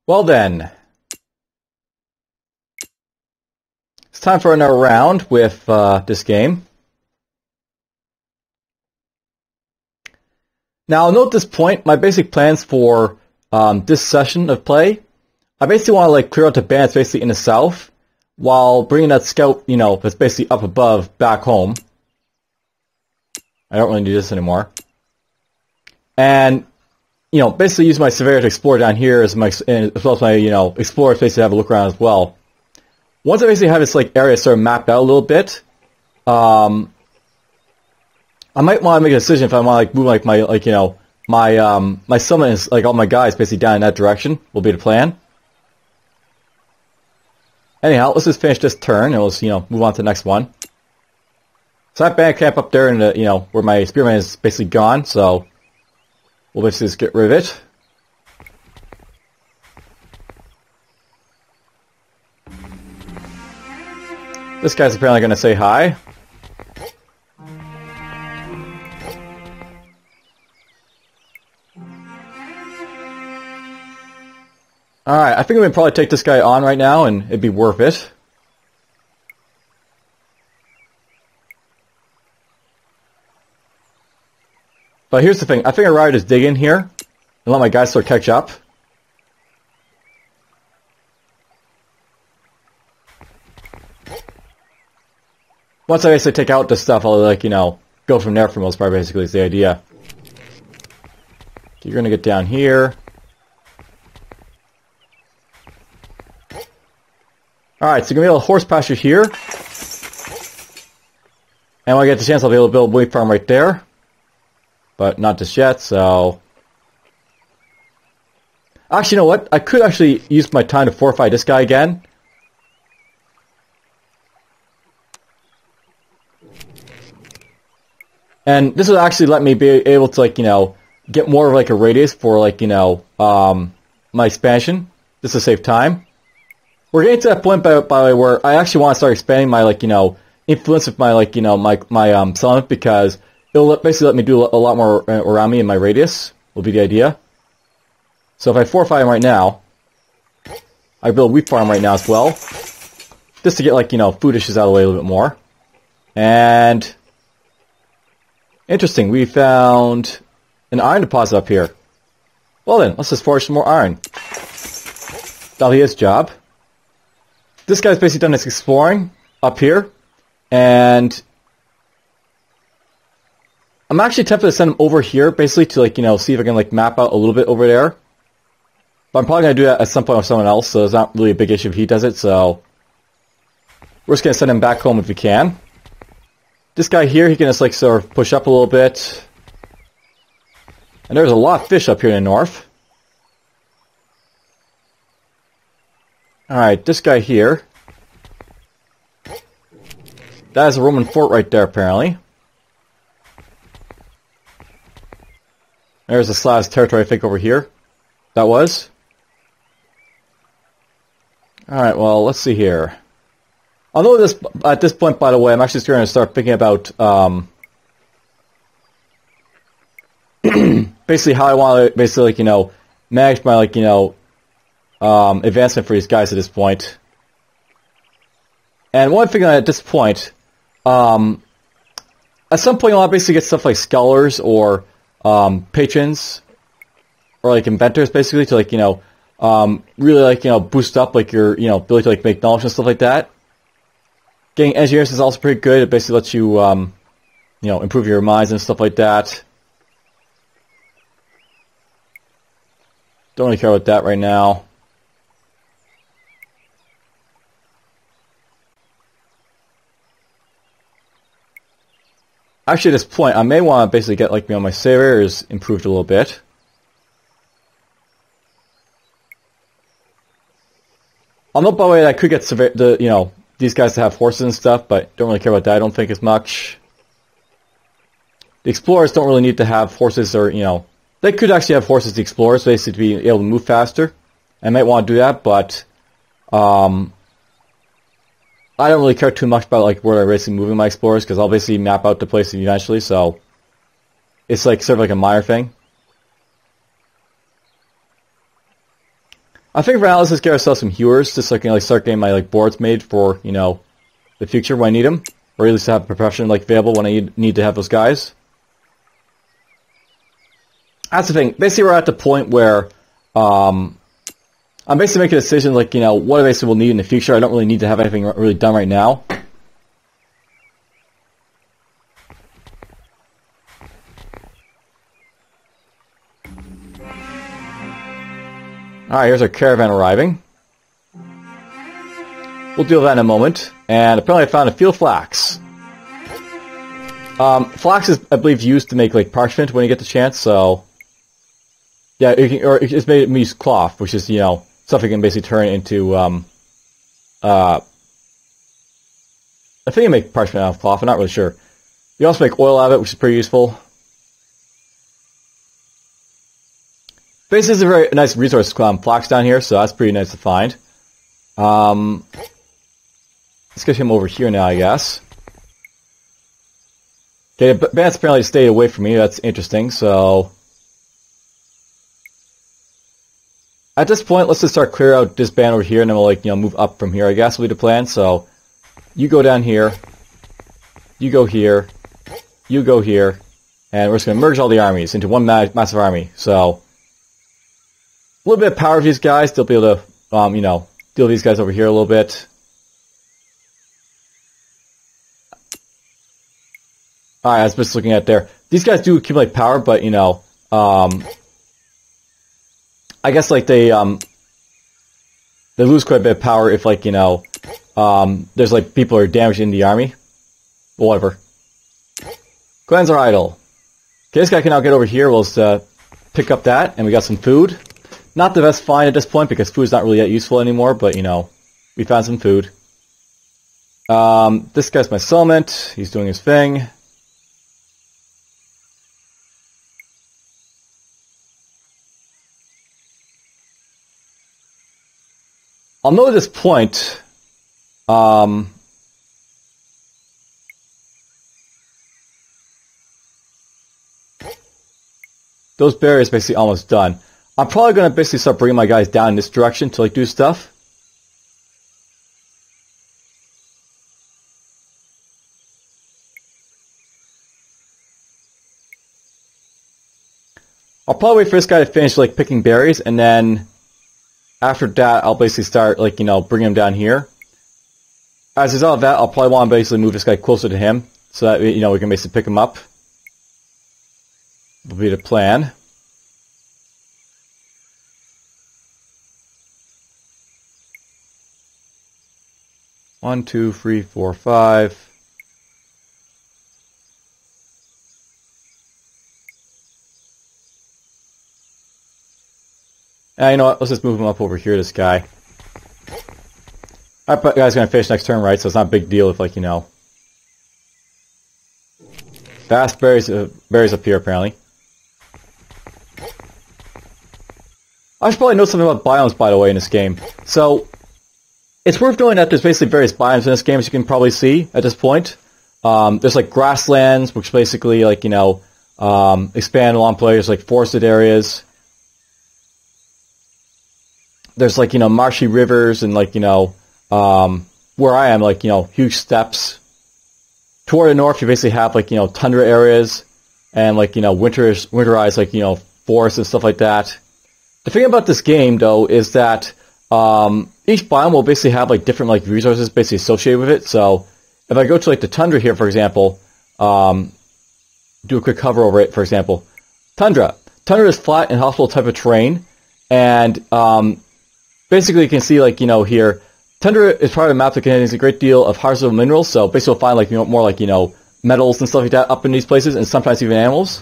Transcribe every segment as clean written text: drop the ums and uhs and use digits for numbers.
Well then, it's time for another round with this game. Now, note this point, my basic plans for this session of play, I basically want to like clear out the bandits basically in the south, while bringing that scout, you know, that's basically up above back home. I don't really need this anymore. And, you know, basically use my surveyor to explore down here as well as my, you know, explorers basically have a look around as well. Once I basically have this like area sort of mapped out a little bit, I might want to make a decision if I want to like move like my my summon is like all my guys basically down in that direction will be the plan. Anyhow, let's just finish this turn and let's move on to the next one. So that bandit camp up there in the where my spearman is basically gone, so we'll basically just get rid of it. This guy's apparently going to say hi. Alright, I think we can probably take this guy on right now and it'd be worth it. But here's the thing, I think I'd rather just dig in here and let my guys sort of catch up. Once I basically take out this stuff, I'll go from there for most part, basically is the idea. You're gonna get down here. Alright, so you're going to be able to horse pasture here. And when I get the chance, I'll be able to build a wheat farm right there. But not just yet, so... Actually, you know what? I could actually use my time to fortify this guy again. And this will actually let me be able to, get more of a radius for, my expansion. This will save time. We're getting to that point, by the way, where I actually want to start expanding my, influence with my, my settlement, because it'll basically let me do a lot more around me in my radius, will be the idea. So if I fortify him right now, I build a wheat farm right now as well, just to get, food issues out of the way a little bit more. And, interesting, we found an iron deposit up here. Well then, let's just forge some more iron. That'll be his job. This guy's basically done his exploring up here, and I'm actually tempted to send him over here, basically to see if I can map out a little bit over there. But I'm probably gonna do that at some point with someone else, so it's not really a big issue if he does it. So we're just gonna send him back home if we can. This guy here, he can just sort of push up a little bit, and there's a lot of fish up here in the north. Alright, this guy here. That is a Roman fort right there, apparently. There's a Slav's territory, I think, over here. That was. Alright, well, let's see here. Although at this point, by the way, I'm actually going to start thinking about basically how I want to basically, manage my, advancement for these guys at this point. And one thing at this point, at some point I'll basically get stuff like scholars or patrons or inventors basically to really boost up your ability to make knowledge and stuff like that. Getting engineers is also pretty good. It basically lets you improve your minds and stuff like that. Don't really care about that right now. Actually, at this point, I may want to basically get my surveyors improved a little bit. I'll note, by the way, that I could get these guys to have horses and stuff, but don't really care about that. I don't think as much. The explorers don't really need to have horses, or they could actually have horses. The explorers basically to be able to move faster. I might want to do that, but I don't really care too much about where I'm basically moving my explorers, because I'll basically map out the place eventually, so it's sort of a minor thing. I think for now, let's just get ourselves some hewers, just so I can like start getting my like boards made for, you know, the future when I need them, or at least have profession like available when I need to have those guys. That's the thing. Basically, we're at the point where I'm basically making a decision, like, you know, what I basically will need in the future. I don't really need to have anything really done right now. Alright, here's our caravan arriving. We'll deal with that in a moment. And apparently I found a field of flax. Flax is, I believe, used to make like parchment when you get the chance, so... Yeah, it's made of use cloth, which is, you know, stuff you can basically turn into, I think you make parchment out of cloth, I'm not really sure. You also make oil out of it, which is pretty useful. Basically, it's a very nice resource flax down here, so that's pretty nice to find. Let's get him over here now, I guess. Okay, Bandit's apparently stayed away from me, that's interesting, so... At this point, let's just start clear out this band over here, and then we'll, like, you know, move up from here, I guess, will be the plan. So, you go down here, you go here, you go here, and we're just going to merge all the armies into one massive army. So, a little bit of power of these guys, they'll be able to, you know, deal with these guys over here a little bit. Alright, I was just looking at there. These guys do accumulate power, but, you know, I guess, like, they lose quite a bit of power if, like, you know, there's, like, people who are damaging the army. But whatever. Clans are idle. Okay, this guy can now get over here. We'll just pick up that, and we got some food. Not the best find at this point, because food's not really that useful anymore, but, you know, we found some food. This guy's my settlement. He's doing his thing. I'll note at this point, those barriers basically almost done. I'm probably going to basically start bringing my guys down in this direction to like do stuff. I'll probably wait for this guy to finish like picking berries, and then after that, I'll basically start, like, you know, bringing him down here. As a result of that, I'll probably want to basically move this guy closer to him, so that, you know, we can basically pick him up. Will be the plan. One, two, three, four, five. You know what, let's just move him up over here, this guy. Alright, guy's gonna finish next turn, right? So it's not a big deal if, like, you know... Fast berries up here, apparently. I should probably know something about biomes, by the way, in this game. So, it's worth knowing that there's basically various biomes in this game, as you can probably see at this point. There's, like, grasslands, which basically, like, you know, expand along players, like, forested areas. There's, like, you know, marshy rivers and, like, you know, where I am, like, you know, huge steppes. Toward the north, you basically have, like, you know, tundra areas and, like, you know, winterized, like, you know, forests and stuff like that. The thing about this game, though, is that each biome will basically have, like, different, like, resources basically associated with it. So, if I go to, like, the tundra here, for example, do a quick hover over it, for example. Tundra. Tundra is flat and hospitable type of terrain, and, basically, you can see, like, you know, here, tundra is part of a map that contains a great deal of harvestable minerals, so basically you'll find, like, you know, more, like, you know, metals and stuff like that up in these places, and sometimes even animals.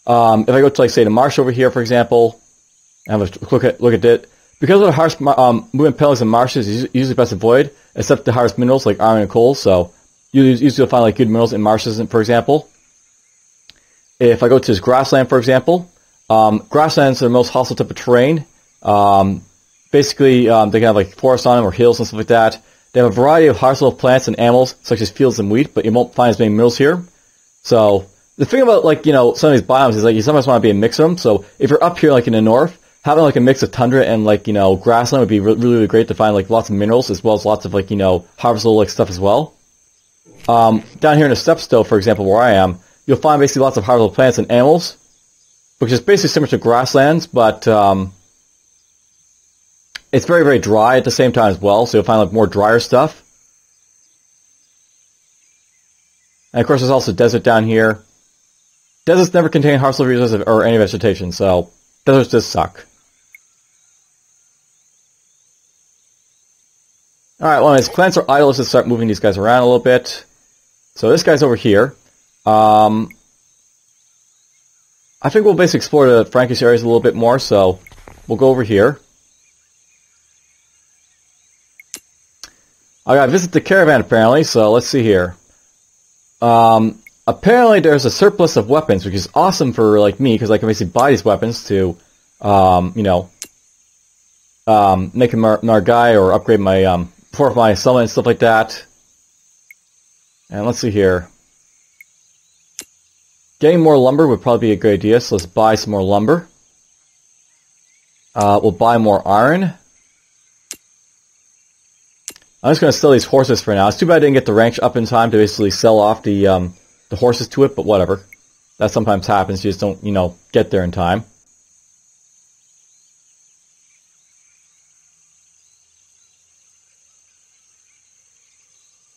If I go to, like, say, the marsh over here, for example, and have a look at it, because of the harsh movement penalties in marshes, it's usually best avoid, except to harvest minerals like iron and coal, so you usually find, like, good minerals in marshes, for example. If I go to this grassland, for example, grasslands are the most hostile type of terrain. Basically, they can have, like, forests on them or hills and stuff like that. They have a variety of harvestable plants and animals, such as fields and wheat, but you won't find as many minerals here. So, the thing about, like, you know, some of these biomes is, like, you sometimes want to be a mix of them. So, if you're up here, like, in the north, having like a mix of tundra and like, you know, grassland would be really, really great to find like lots of minerals as well as lots of like, you know, harvestable like stuff as well. Down here in the steppes though, for example, where I am, you'll find basically lots of harvestable plants and animals, which is basically similar to grasslands, but it's very, very dry at the same time as well, so you'll find like more drier stuff. And of course there's also desert down here. Deserts never contain harvestable resources or any vegetation, so deserts just suck. Alright, well, as plants are idle, let's just start moving these guys around a little bit. So this guy's over here. I think we'll basically explore the Frankish areas a little bit more, so we'll go over here. I gotta visit the caravan apparently, so let's see here. Apparently there's a surplus of weapons, which is awesome for like me, because I can basically buy these weapons to, you know, make another guy or upgrade my, fortify my summon and stuff like that. And let's see here. Getting more lumber would probably be a good idea, so let's buy some more lumber. We'll buy more iron. I'm just going to sell these horses for now. It's too bad I didn't get the ranch up in time to basically sell off the horses to it, but whatever. That sometimes happens, you just don't, you know, get there in time.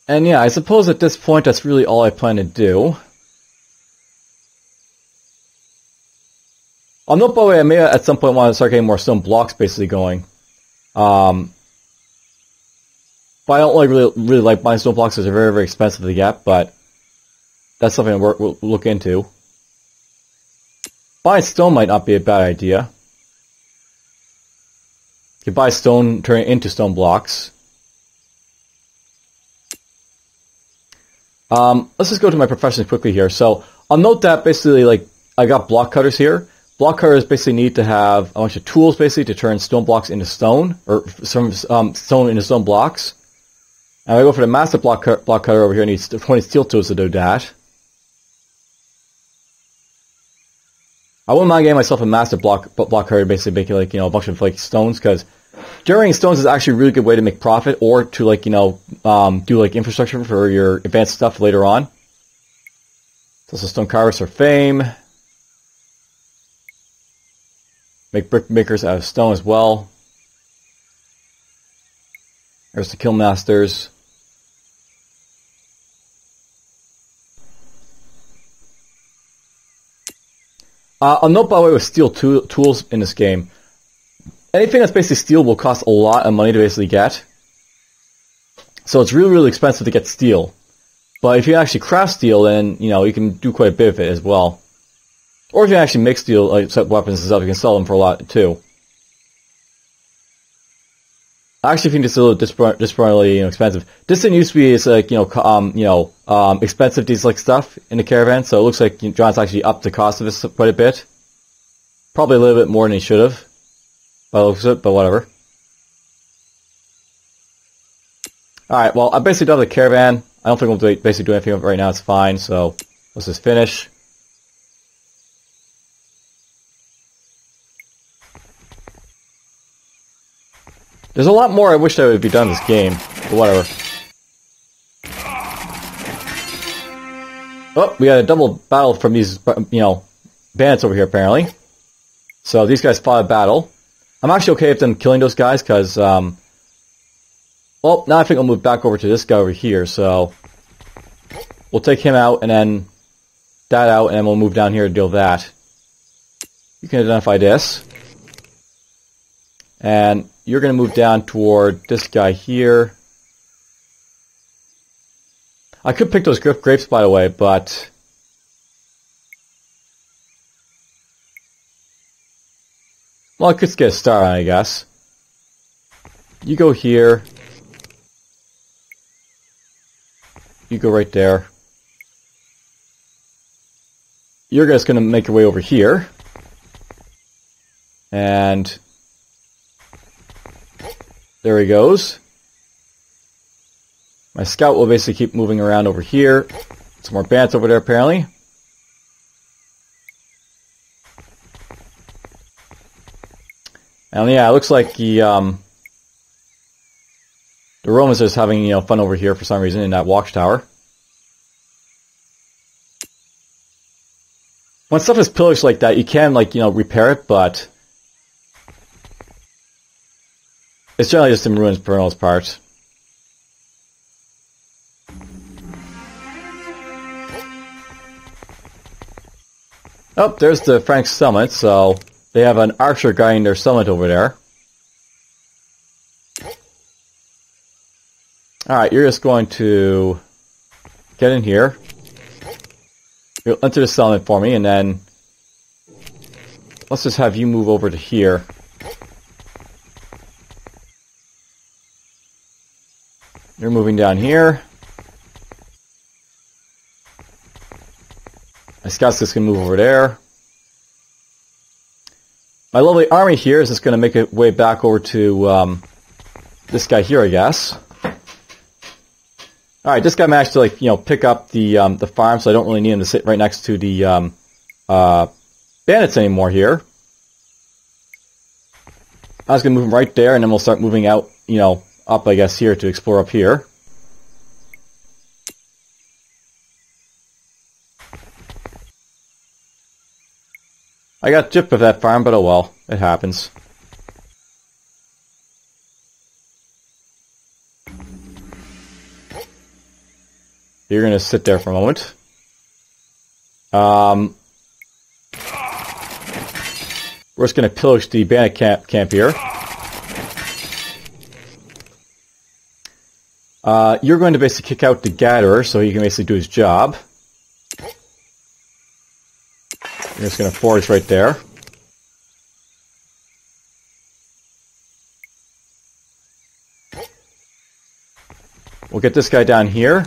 And yeah, I suppose at this point that's really all I plan to do. I'll note, by the way, I may at some point want to start getting more stone blocks basically going. But I don't really like buying stone blocks because they're very, very expensive to get, but that's something we'll look into. Buying stone might not be a bad idea. You buy stone, turn it into stone blocks. Let's just go to my professions quickly here. So I'll note that basically, like, I got block cutters here. Block cutters basically need to have a bunch of tools basically to turn stone blocks into stone, or some stone into stone blocks. And I go for the master block cutter over here. Needs 20 steel tools to do that. I wouldn't mind getting myself a master block cutter, basically making like, you know, a bunch of like stones, because generating stones is actually a really good way to make profit, or to like, you know, do like infrastructure for your advanced stuff later on. So stone carvers for fame. Make brick makers out of stone as well. There's the kiln masters. I'll note, by the way, with steel tools in this game, anything that's basically steel will cost a lot of money to basically get. So it's really, really expensive to get steel. But if you actually craft steel, then, you know, you can do quite a bit of it as well. Or if you actually make steel, like set weapons and stuff, you can sell them for a lot too. I actually think it's a little disproportionately, you know, expensive. This thing used to be, it's like, expensive, these like stuff in the caravan. So it looks like John's actually upped the cost of this quite a bit. Probably a little bit more than he should have, by the looks of it, but whatever. Alright, well, I basically done the caravan. I don't think we'll basically do anything right now, it's fine, so let's just finish. There's a lot more I wish that would be done in this game, but whatever. Oh, we got a double battle from these, you know, bandits over here, apparently. So these guys fought a battle. I'm actually okay with them killing those guys, because, well, now I think I'll move back over to this guy over here, so we'll take him out, and then that out, and then we'll move down here and deal with that. You can identify this. And you're going to move down toward this guy here. I could pick those grapes, by the way, but well, I could get a star on it, I guess. You go here. You go right there. You're just going to make your way over here. And there he goes. My scout will basically keep moving around over here. Some more bandits over there, apparently. And yeah, it looks like the Romans are just having, you know, fun over here for some reason in that watchtower. When stuff is pillaged like that, you can, like, you know, repair it, but it's generally just in ruins for the most part. Oh, there's the Frank summit, so they have an archer guiding their summit over there. Alright, you're just going to get in here. You'll enter the summit for me, and then let's just have you move over to here. You're moving down here. My scout's just going to move over there. My lovely army here is just going to make its way back over to this guy here, I guess. Alright, this guy managed to, like, you know, pick up the farm, so I don't really need him to sit right next to the bandits anymore here. I was going to move him right there, and then we'll start moving out, you know, up, I guess, here to explore up here. I got gypped with that farm, but oh well, it happens. You're going to sit there for a moment. We're just going to pillage the bandit camp here. You're going to basically kick out the gatherer so he can basically do his job. You're just going to forage right there. We'll get this guy down here.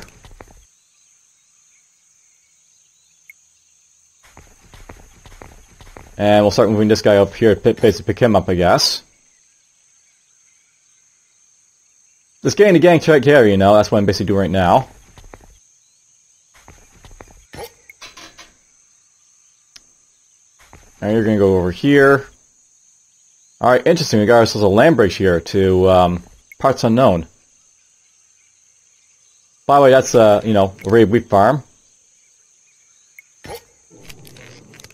And we'll start moving this guy up here to basically pick him up, I guess. This gang to gang check here, you know, that's what I'm basically doing right now. And you're going to go over here. Alright, interesting. We got ourselves a land bridge here to parts unknown. By the way, that's, you know, a raid wheat farm.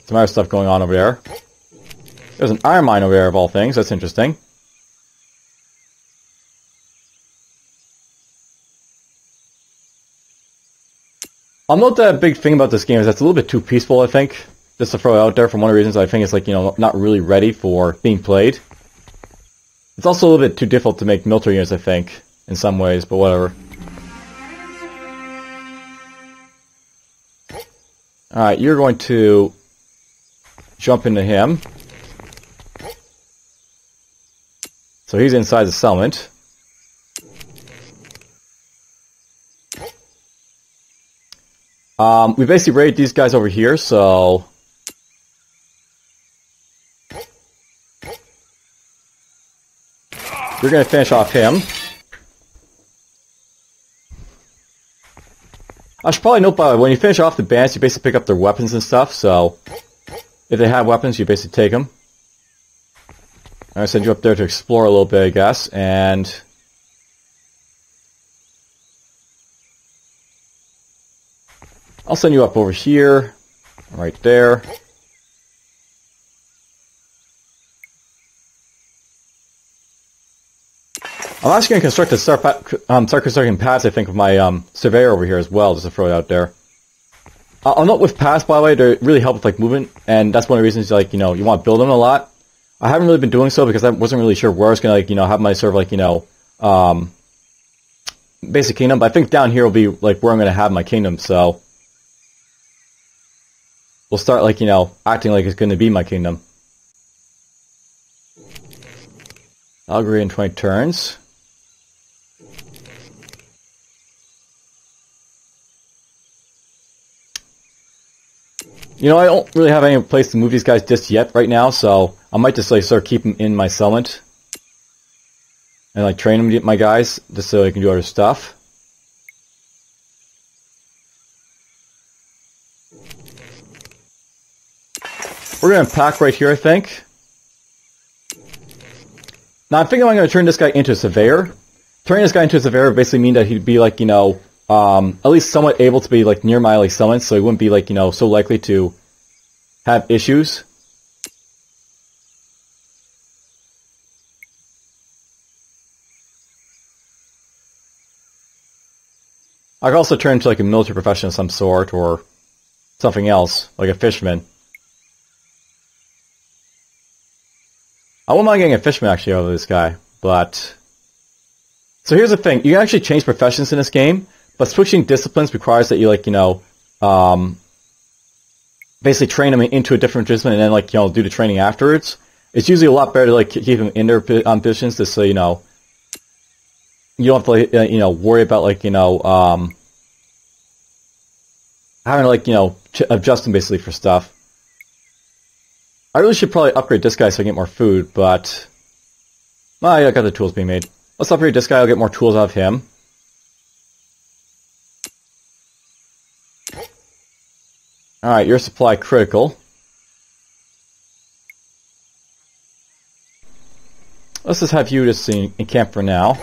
Some other stuff going on over there. There's an iron mine over there, of all things. That's interesting. I'll note that a big thing about this game is that it's a little bit too peaceful, I think. Just to throw it out there, from one of the reasons I think it's, like, you know, not really ready for being played. It's also a little bit too difficult to make military units, I think, in some ways, but whatever. Alright, you're going to jump into him. So he's inside the settlement. We basically raided these guys over here, so we're going to finish off him. I should probably note, by the way, when you finish off the bandits, you basically pick up their weapons and stuff, so if they have weapons, you basically take them. I send you up there to explore a little bit, I guess, and I'll send you up over here, right there. I'm actually going to start constructing paths, I think, with my surveyor over here as well, just to throw it out there. I'll note with paths, by the way, they really help with, like, movement, and that's one of the reasons, like, you know, you want to build them a lot. I haven't really been doing so because I wasn't really sure where I was going to, like, you know, have my sort of, like, you know, basic kingdom, but I think down here will be, like, where I'm going to have my kingdom, so we'll start, like, you know, acting like it's going to be my kingdom. I'll agree in 20 turns. You know, I don't really have any place to move these guys just yet right now, so I might just, like, sort of keep them in my settlement. And, like, train them to get my guys, just so they can do other stuff. We're going to pack right here, I think. Now I'm thinking I'm going to turn this guy into a surveyor. Turning this guy into a surveyor would basically mean that he'd be like, you know, at least somewhat able to be like near my like summons, so he wouldn't be like, you know, so likely to have issues. I could also turn into like a military profession of some sort, or something else, like a fisherman. I wouldn't mind getting a fisherman actually out of this guy, but... So here's the thing, you can actually change professions in this game, but switching disciplines requires that you like, you know, basically train them into a different discipline and then like, you know, do the training afterwards. It's usually a lot better to like keep them in their positions just so, you know, you don't have to like, you know, worry about like, you know, having to like, you know, adjust them basically for stuff. I really should probably upgrade this guy so I can get more food, but... Oh, yeah, I got the tools being made. Let's upgrade this guy, I'll get more tools out of him. Alright, your supply critical. Let's just have you just in camp for now.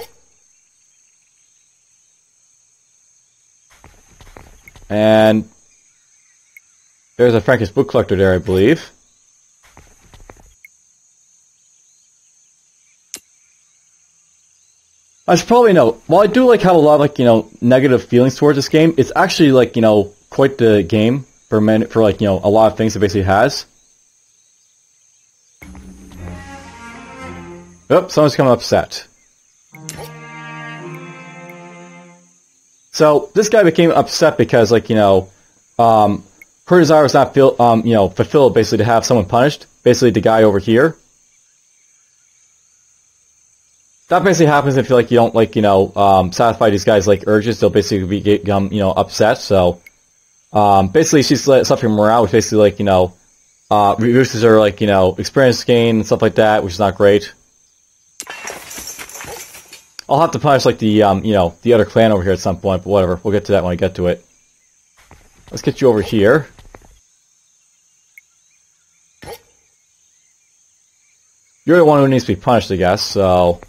And... there's a Frankish book collector there, I believe. I should probably note, while I do like have a lot of like, you know, negative feelings towards this game, it's actually like, you know, quite the game for like, you know, a lot of things it basically has. Oh, someone's coming upset. So this guy became upset because like, you know, her desire was not you know, fulfilled basically to have someone punished. Basically the guy over here. That basically happens if you like you don't like, you know, satisfy these guys like urges. They'll basically get you know, upset. So basically she's suffering morale, which basically like, you know, reduces her like, you know, experience gain and stuff like that, which is not great. I'll have to punish like the you know, the other clan over here at some point, but whatever. We'll get to that when we get to it. Let's get you over here. You're the one who needs to be punished, I guess, so...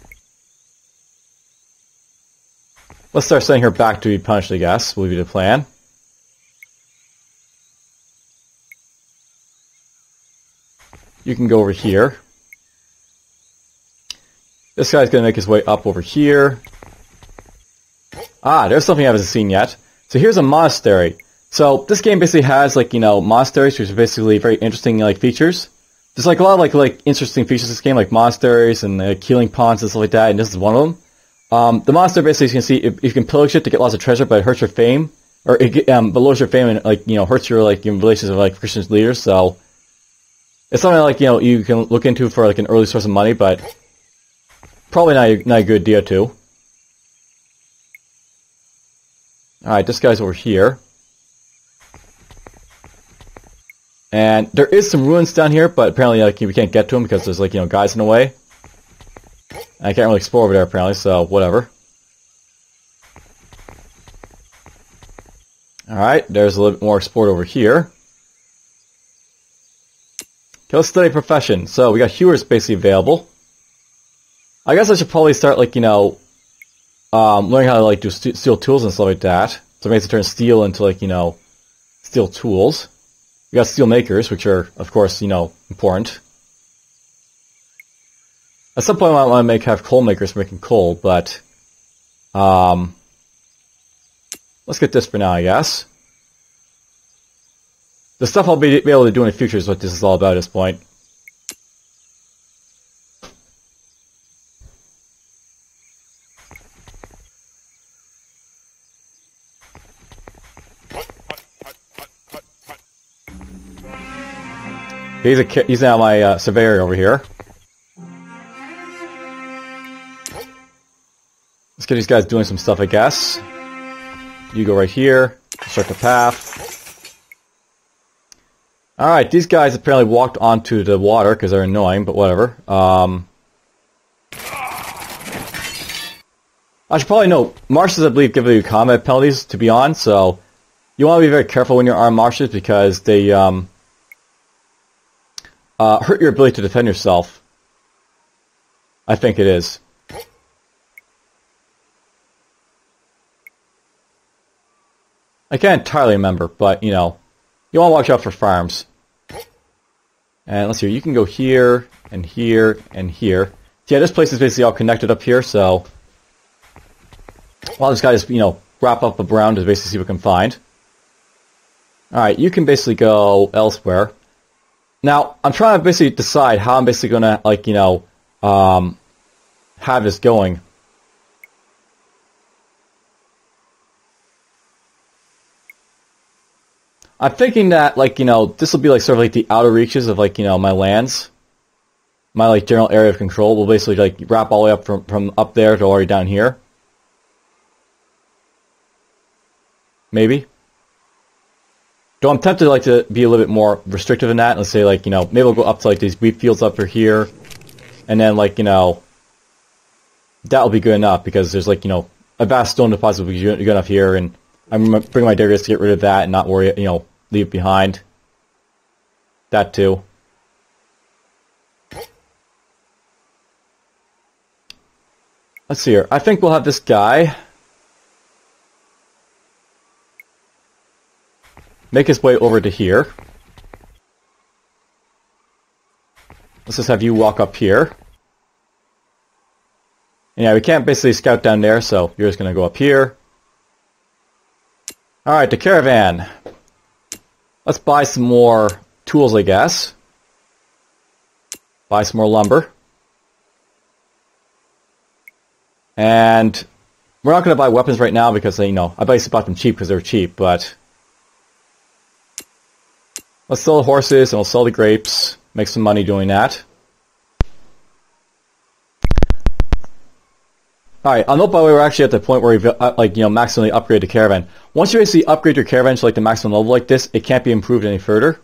Let's start sending her back to be punished, I guess, will be the plan. You can go over here. This guy's going to make his way up over here. Ah, there's something I haven't seen yet. So here's a monastery. So this game basically has, like, you know, monasteries, which are basically very interesting, like, features. There's, like, a lot of, like interesting features in this game, like monasteries and healing ponds and stuff like that, and this is one of them. The monastery basically, as you can see, you can pillage it to get lots of treasure, but it hurts your fame. Or it lowers your fame and, like, you know, hurts your, like, your relations with, like, Christian leaders, so... It's something, like, you know, you can look into for, like, an early source of money, but... Probably not a good idea, too. Alright, this guy's over here. And there is some ruins down here, but apparently, like, we can't get to them because there's, like, you know, guys in the way. I can't really explore over there, apparently, so whatever. Alright, there's a little bit more explored over here. Okay, let's study profession. So, we got hewers basically available. I guess I should probably start, like, you know, learning how to, like, do steel tools and stuff like that. So it makes it turn steel into, like, you know, steel tools. We got steel makers, which are, of course, you know, important. At some point I want to have coal makers for making coal, but let's get this for now, I guess. The stuff I'll be able to do in the future is what this is all about at this point. He's now my surveyor over here. Let's get these guys doing some stuff, I guess. You go right here. Start the path. Alright, these guys apparently walked onto the water because they're annoying, but whatever. I should probably note, marshes, I believe, give you combat penalties to be on, so you want to be very careful when you're on marshes because they hurt your ability to defend yourself. I think it is. I can't entirely remember, but, you know, you want to watch out for farms. And let's see, you can go here, and here, and here. Yeah, this place is basically all connected up here, so while this guy just, you know, wrap up around to basically see what we can find. Alright, you can basically go elsewhere. Now, I'm trying to basically decide how I'm basically going to, like, you know, have this going. I'm thinking that, like, you know, this will be, like, sort of like the outer reaches of, like, you know, my lands. My, like, general area of control will basically, like, wrap all the way up from up there to already down here. Maybe. Though I'm tempted, like, to be a little bit more restrictive in that. Let's say, like, you know, maybe we'll go up to, like, these wheat fields up here. And then, like, you know, that'll be good enough because there's, like, you know, a vast stone deposit will be good enough here. And I'm going to bring my diggers to get rid of that and not worry, you know, leave it behind. That too. Let's see here. I think we'll have this guy make his way over to here. Let's just have you walk up here. And yeah, we can't basically scout down there, so you're just going to go up here. Alright, the caravan. Let's buy some more tools, I guess. Buy some more lumber. And we're not going to buy weapons right now because, you know, I basically bought them cheap because they were cheap, but let's sell the horses and we'll sell the grapes. Make some money doing that. Alright, I'll note by the way we're actually at the point where we've, like, you know, maximally upgraded the caravan. Once you basically upgrade your caravan to, like, the maximum level like this, it can't be improved any further.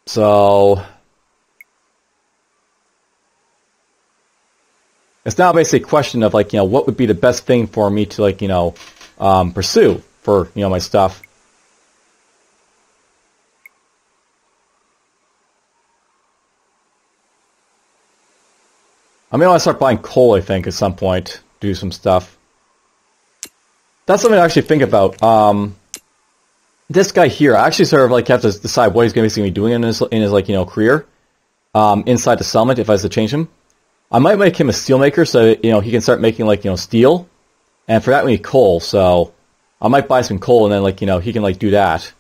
So it's now basically a question of, like, you know, what would be the best thing for me to, like, you know, pursue for, you know, my stuff. I mean, I want to start buying coal, I think, at some point. Do some stuff. That's something to actually think about. This guy here, I actually sort of, like, have to decide what he's going to be doing in his like, you know, career. Inside the settlement, if I was to change him. I might make him a steel maker so that, you know, he can start making, like, you know, steel. And for that we need coal, so I might buy some coal and then, like, you know, he can, like, do that.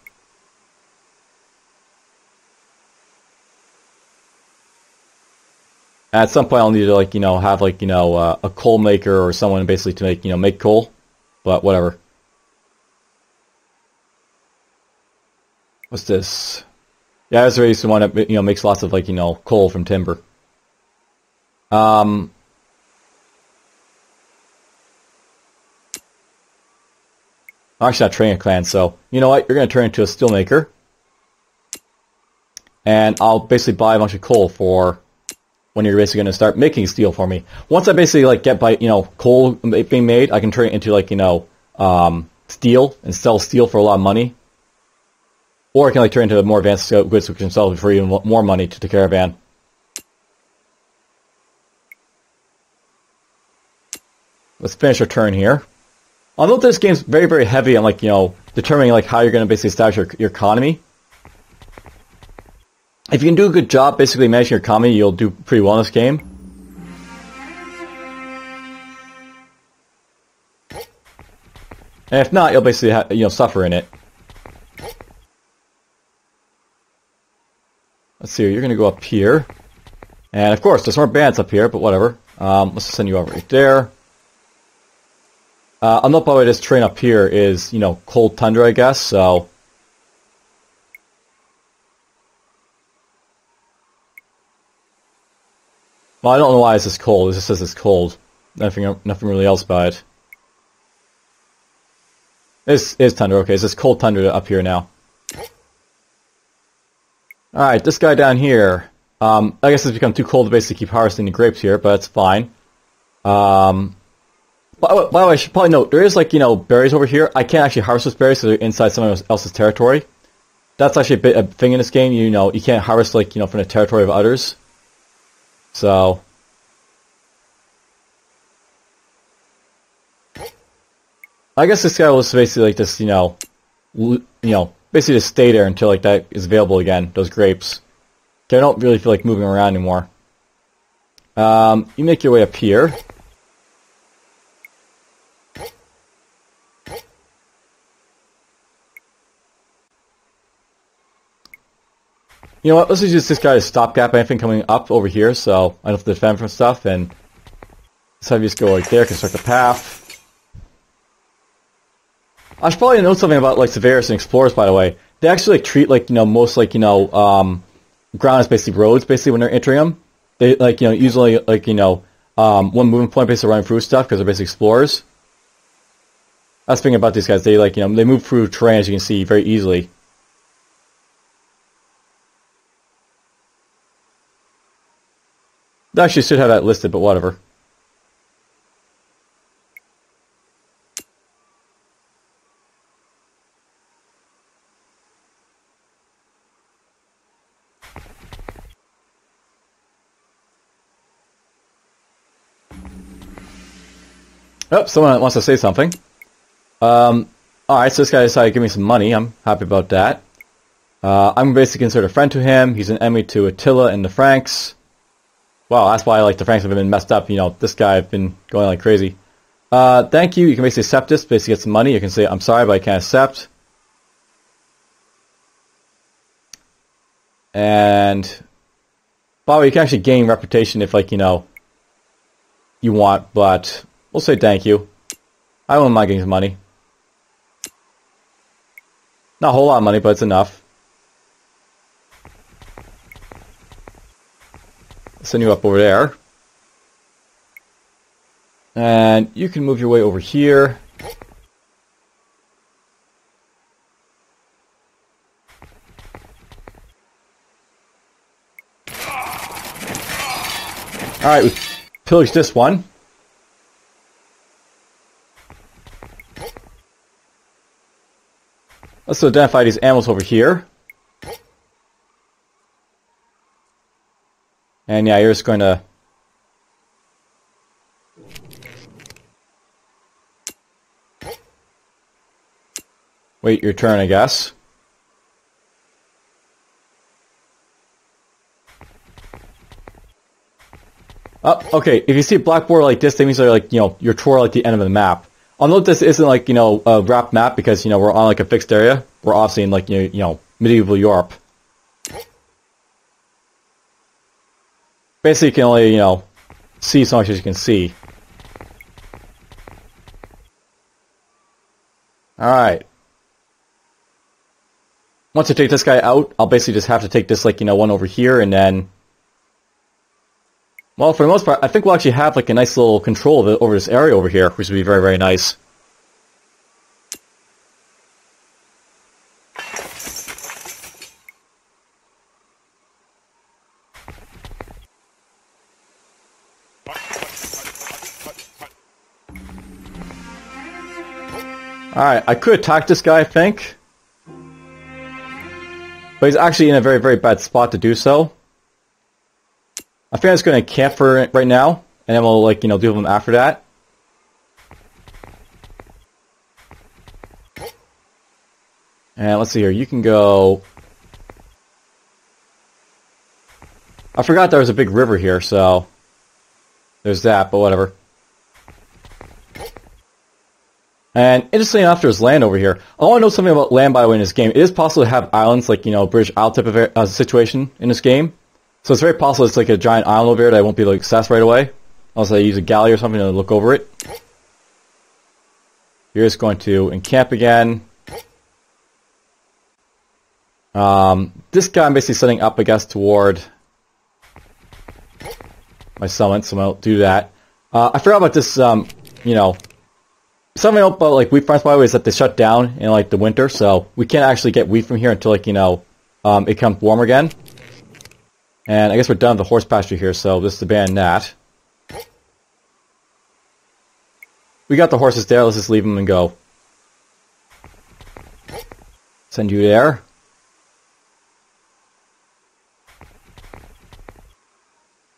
At some point I'll need to, like, you know, have, like, you know, a coal maker or someone basically to make, you know, make coal. But whatever. What's this? Yeah, that's the one that, you know, makes lots of, like, you know, coal from timber. I'm actually not training a clan, so you know what? You're going to turn into a steelmaker. And I'll basically buy a bunch of coal for when you're basically going to start making steel for me. Once I basically, like, get by, you know, coal being made, I can turn it into, like, you know, steel and sell steel for a lot of money. Or I can, like, turn into more advanced goods which can sell for even more money to the caravan. Let's finish our turn here. Although this game's very, very heavy on, like, you know, determining, like, how you're going to basically establish your economy. If you can do a good job basically managing your economy, you'll do pretty well in this game. And if not, you'll basically, you know, suffer in it. Let's see, you're going to go up here. And of course, there's more bandits up here, but whatever. Let's send you over right there. I'll note by the way this terrain up here is, you know, cold tundra, I guess, so well, I don't know why it's this cold. It just says it's cold. Nothing really else about it. This is tundra. Okay, it's this cold tundra up here now. Alright, this guy down here. I guess it's become too cold to basically keep harvesting the grapes here, but that's fine. By the way, I should probably note, there is, like, you know, berries over here. I can't actually harvest those berries because they're inside someone else's territory. That's actually a thing in this game. You know, you can't harvest, like, you know, from the territory of others. So I guess this guy will just basically like just, basically just stay there until like that is available again, those grapes. Okay, I don't really feel like moving around anymore. You make your way up here. You know what, let's just use this guy to stopgap anything coming up over here, so I don't have to defend from stuff, and let's have you just go right there, construct a path. I should probably know something about like Surveyors and Explorers, by the way. They actually like treat like, most like, ground as basically roads, basically when they're entering them. They like, usually like, one moving point basically running through stuff because they're basically explorers. That's the thing about these guys, they like, they move through terrain, as you can see, very easily. They actually should have that listed, but whatever. Oh, someone wants to say something. Alright, so this guy decided to give me some money. I'm happy about that. I'm basically considered a friend to him. He's an enemy to Attila and the Franks. Wow, that's why like the Franks have been messed up. This guy has been going like crazy. Thank you. You can basically accept this, basically get some money. You can say, I'm sorry, but I can't accept. And, by the way, you can actually gain reputation if, like, you want, but we'll say thank you. I wouldn't mind getting some money. Not a whole lot of money, but it's enough. Send you up over there. And you can move your way over here. Alright, we pillaged this one. Let's identify these animals over here. And yeah, you're just going to... wait your turn, I guess. Okay, if you see a black border like this, that means like, you're toward like the end of the map. I'll note this isn't like, a wrapped map because, we're on like a fixed area. We're obviously in like, medieval Europe. Basically, you can only, see so much as you can see. Alright. Once I take this guy out, I'll basically just have to take this, like, one over here, and then... well, for the most part, I think we'll actually have, like, a nice little control of it over this area over here, which would be very, very nice. Alright, I could attack this guy, I think. But he's actually in a very, very bad spot to do so. I think I'm just going to camp for it right now, and then we'll, like, deal with him after that. And let's see here, you can go... I forgot there was a big river here, so... there's that, but whatever. And interestingly enough, there's land over here. I want to know something about land, by the way, in this game. It is possible to have islands, like, British Isle type of situation in this game. So it's very possible it's like a giant island over here that I won't be able to access right away. Unless I use a galley or something to look over it. You're just going to encamp again. This guy I'm basically setting up, I guess, toward my summit, so I'll do that. I forgot about this, something about, like, wheat farms, by the way, is that they shut down in, like, the winter, so we can't actually get wheat from here until, like, it becomes warmer again. And I guess we're done with the horse pasture here, so let's abandon that. We got the horses there, let's just leave them and go. Send you there.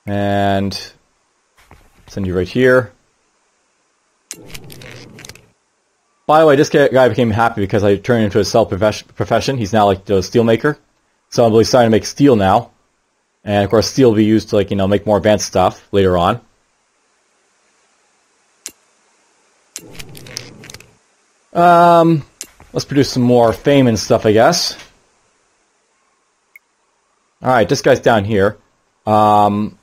And send you right here. By the way, this guy became happy because I turned into a self-profession. He's now like the steel maker. So I'm really starting to make steel now. And of course steel will be used to like, make more advanced stuff later on. Let's produce some more fame and stuff, I guess. Alright, this guy's down here. I'm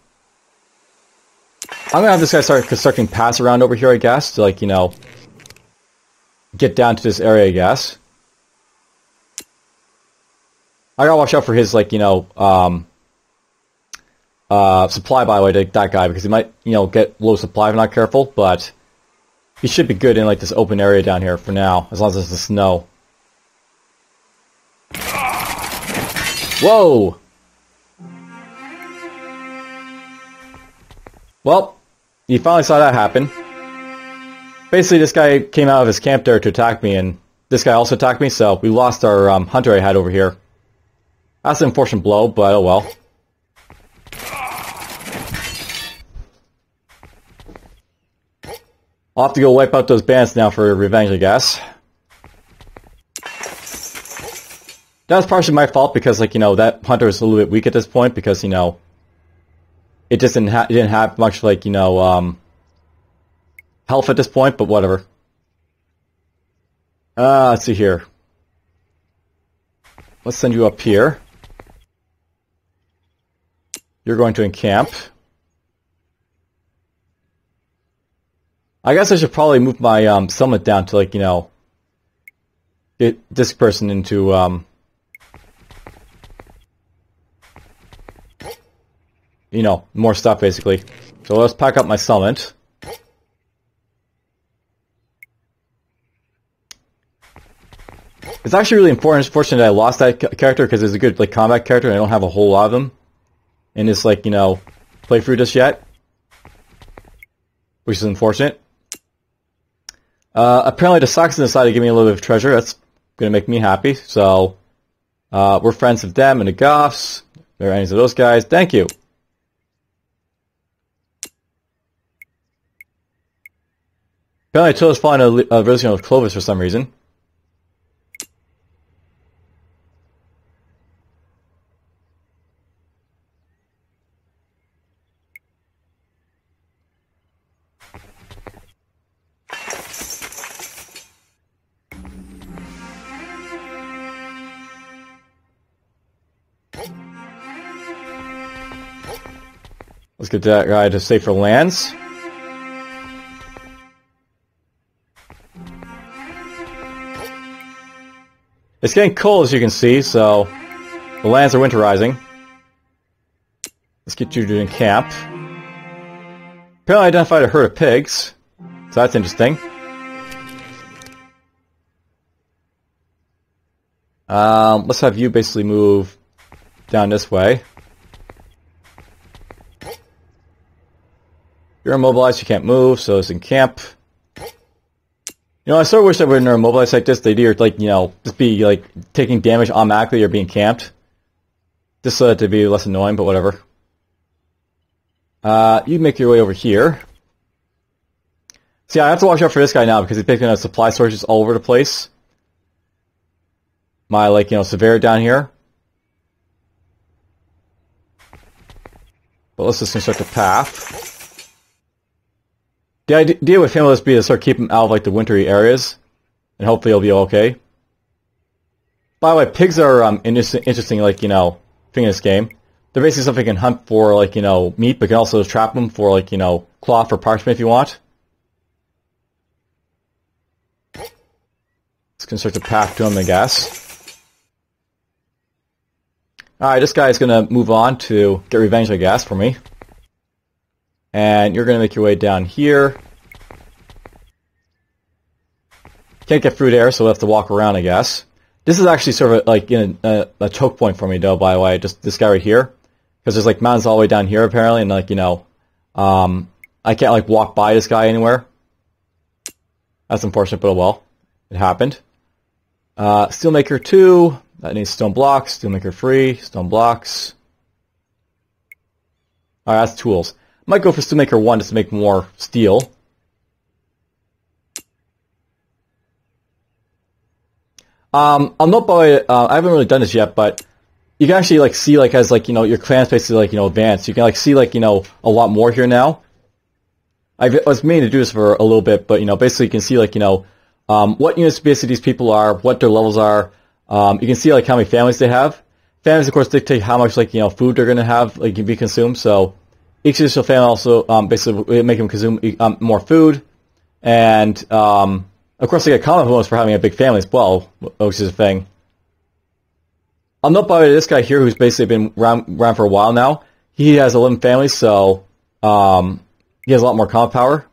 gonna have this guy start constructing paths around over here, I guess, to like, get down to this area, I guess. I gotta watch out for his, like, supply, by the way, to that guy, because he might, get low supply if I'm not careful, but he should be good in, like, this open area down here for now, as long as there's the snow. Whoa! Well, you finally saw that happen. Basically, this guy came out of his camp there to attack me, and this guy also attacked me, so we lost our hunter I had over here. That's an unfortunate blow, but oh well. I'll have to go wipe out those bandits now for revenge, I guess. That was partially my fault because, like, that hunter was a little bit weak at this point because, it just didn't have much, like, health at this point, but whatever. Let's see here. Let's send you up here. You're going to encamp. I guess I should probably move my summit down to, like, get this person into more stuff basically. So let's pack up my summit. It's actually really unfortunate that I lost that character because it's a good like combat character and I don't have a whole lot of them in this like playthrough just yet, which is unfortunate. Apparently the Saxons decided to give me a little bit of treasure. That's gonna make me happy. So we're friends of them and the Goths. They're enemies of those guys. Thank you. Apparently Attila's following a religion of Clovis for some reason. Let's get that guy to safer lands. It's getting cold, as you can see, so the lands are winterizing. Let's get you to encamp. Apparently I identified a herd of pigs, so that's interesting. Let's have you basically move down this way. You're immobilized, you can't move, so it's encamp. I sort of wish that when they're immobilized like this, they'd either, like, just be, like, taking damage automatically or being camped. Just so that to be less annoying, but whatever. You make your way over here. See, I have to watch out for this guy now because he's picking up supply sources all over the place. My, like, Severe down here. But let's just construct a path. The idea with him will just be to start keeping him out of like the wintry areas, and hopefully he'll be okay. By the way, pigs are interesting, like thing in this game. They're basically something you can hunt for, like meat, but you can also trap them for like cloth or parchment if you want. Let's construct a path to him, I guess. All right, this guy's gonna move on to get revenge, I guess, for me. And you're going to make your way down here. Can't get through there, so we'll have to walk around, I guess. This is actually sort of like a choke point for me, though, by the way. Just this guy right here. Because there's like mountains all the way down here, apparently. And like, I can't like walk by this guy anywhere. That's unfortunate, but oh well. It happened. Steelmaker 2. That needs stone blocks. Steelmaker 3. Stone blocks. Alright, that's tools. Might go for Steelmaker 1 just to make more steel. I'll note by the way, I haven't really done this yet, but you can actually like see like as like your clan space is like advanced. You can like see like a lot more here now. I was meaning to do this for a little bit, but basically you can see like what units basically these people are, what their levels are. You can see like how many families they have. Families of course dictate how much like food they're gonna have like can be consumed. So each additional family also basically make them consume more food, and of course they get common bonus for having a big family as well, which is a thing. I'll note by the way this guy here who's basically been around for a while now. He has 11 families, so he has a lot more combat power.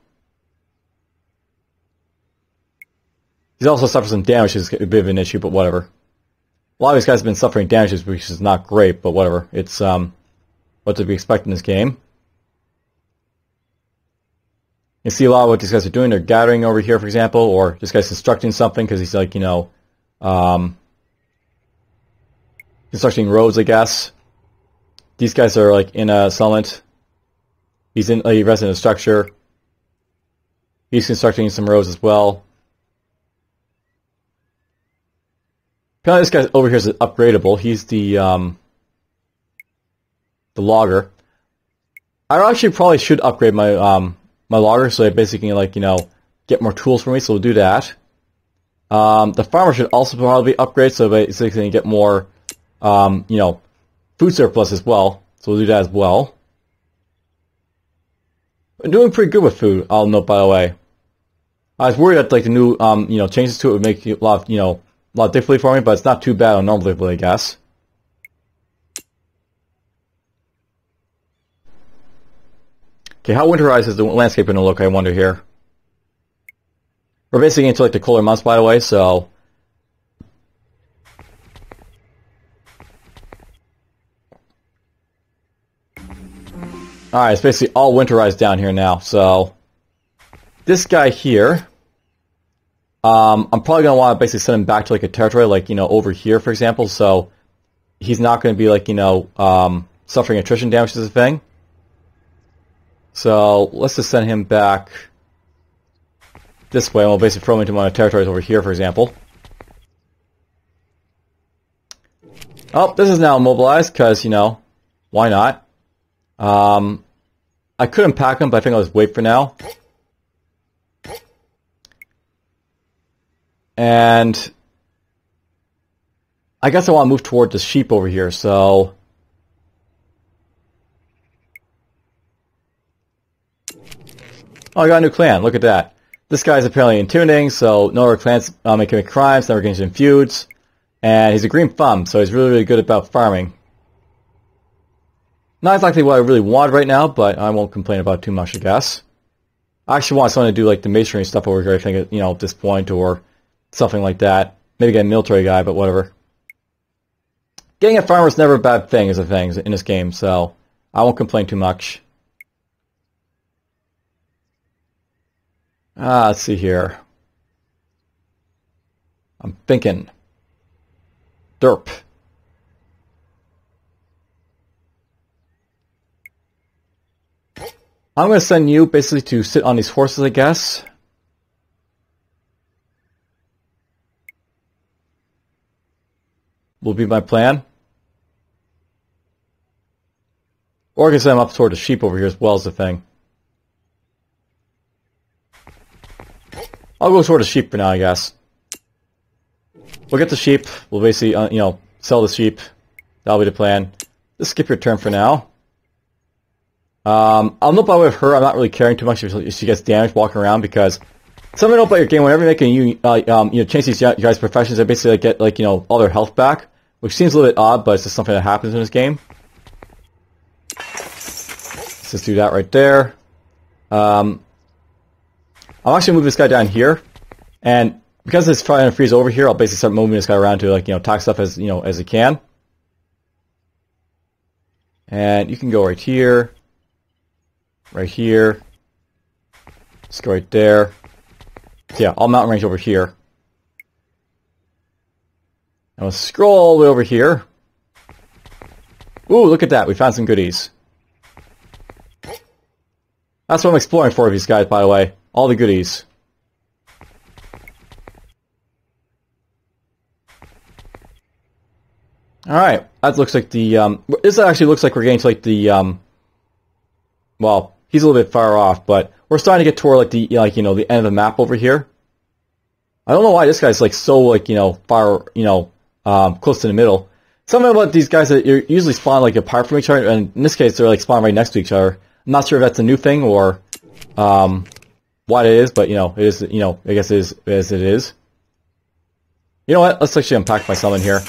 He's also suffered some damage, which is a bit of an issue, but whatever. A lot of these guys have been suffering damages, which is not great, but whatever. It's what to be expected in this game. You see a lot of what these guys are doing. They're gathering over here, for example, or this guy's constructing something because he's like, constructing roads, I guess. These guys are like in a settlement. He's in a resident structure. He's constructing some roads as well. Apparently this guy over here is upgradable. He's the logger. I actually probably should upgrade my my logger so I basically can like get more tools for me. So we'll do that. The farmer should also probably upgrade so basically can get more food surplus as well. So we'll do that as well. I'm doing pretty good with food, I'll note by the way. I was worried that like the new changes to it would make it a lot a lot differently for me, but it's not too bad on normal difficulty, I guess. Okay, how winterized is the landscape going to look, I wonder here? We're basically into like the colder months, by the way, so alright, it's basically all winterized down here now, so this guy here, I'm probably going to want to basically send him back to like a territory like, over here, for example, so he's not going to be like, suffering attrition damage as a thing. So let's just send him back this way, and we'll basically throw him into one of the territories over here, for example. Oh, this is now immobilized, because, why not? I could unpack him, but I think I'll just wait for now. And I guess I want to move toward the sheep over here, so oh, I got a new clan, look at that. This guy's apparently intimidating, so no other clans may commit crimes, never gets in feuds. And he's a green thumb, so he's really, really good about farming. Not exactly what I really want right now, but I won't complain about it too much, I guess. I actually want someone to do like the masonry stuff over here, I think, at this point, or something like that. Maybe get a military guy, but whatever. Getting a farmer is never a bad thing, is a thing in this game, so I won't complain too much. Let's see here. I'm thinking. Derp. I'm going to send you basically to sit on these horses, I guess. Will be my plan. Or I can send them up toward the sheep over here as well as the thing. I'll go toward the sheep for now, I guess. We'll get the sheep. We'll basically, sell the sheep. That'll be the plan. Just skip your turn for now. I'll note by the way with her, I'm not really caring too much if she gets damaged walking around, because something to note about your game, whenever you're making change these guys' professions, they basically get all their health back, which seems a little bit odd, but it's just something that happens in this game. Let's just do that right there. I'm actually move this guy down here, and because it's trying to freeze over here, I'll basically start moving this guy around to attack stuff as as it can. And you can go right here. Right here. Let's go right there. So yeah, I'll mountain range over here. And we'll scroll all the way over here. Ooh, look at that. We found some goodies. That's what I'm exploring for these guys, by the way. All the goodies. Alright, that looks like the, this actually looks like we're getting to like the, well, he's a little bit far off, but we're starting to get toward like the, like, you know, the end of the map over here. I don't know why this guy's like so, like, you know, far, you know, close to the middle. Something about these guys that usually spawn like apart from each other, and in this case they're like spawn right next to each other. I'm not sure if that's a new thing or, what it is, but, you know, it is, you know, I guess it is as it is. You know what, let's actually unpack my summon here.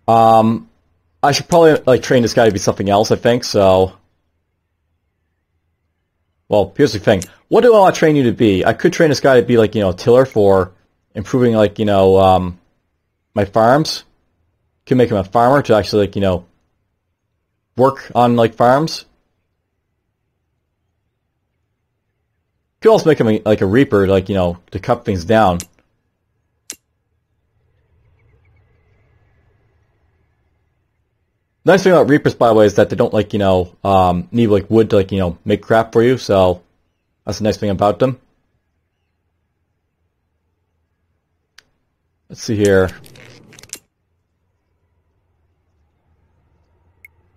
I should probably, like, train this guy to be something else, I think, so... Well, here's the thing. What do I want to train you to be? I could train this guy to be, like, you know, a tiller for improving, like, you know, my farms. Could make him a farmer to actually, like, you know, work on, like, farms. Could also make him, like, a reaper, like, you know, to cut things down. The nice thing about Reapers, by the way, is that they don't, like, you know, need, like, wood to, like, you know, make crap for you, so that's the nice thing about them. Let's see here.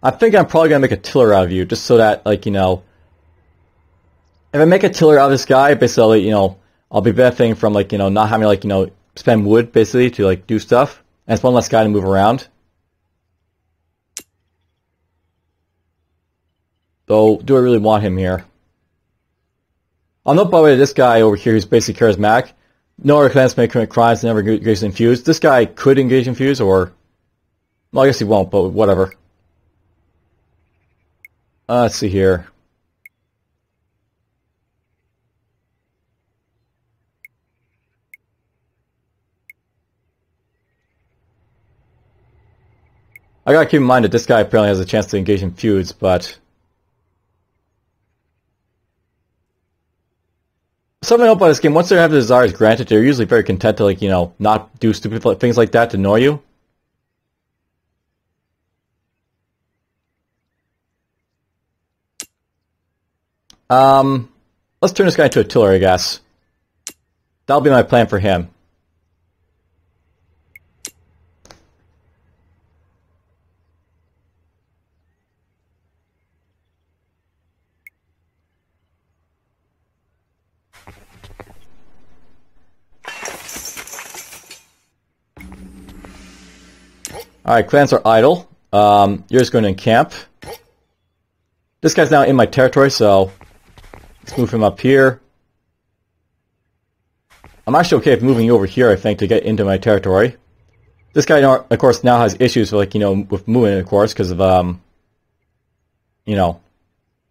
I think I'm probably going to make a tiller out of you, just so that, like, you know, if I make a tiller out of this guy, basically, you know, I'll be benefiting from, like, you know, not having to, like, you know, spend wood, basically, to, like, do stuff. And it's one less guy to move around. So, do I really want him here? I'll note, by the way, this guy over here who's basically charismatic. No other clans may commit crimes, never engage in fuse. This guy could engage in fuse, or... Well, I guess he won't, but whatever. Let's see here. I gotta keep in mind that this guy apparently has a chance to engage in feuds, but... Something about this game, once they have the desires granted, they're usually very content to, like, you know, not do stupid things like that to annoy you. Let's turn this guy into a tiller, I guess. That'll be my plan for him. Alright, clans are idle. You're just going to encamp. This guy's now in my territory, so let's move him up here. I'm actually okay with moving you over here, I think, to get into my territory. This guy, of course, now has issues with, like, you know, with moving, of course, because of, you know,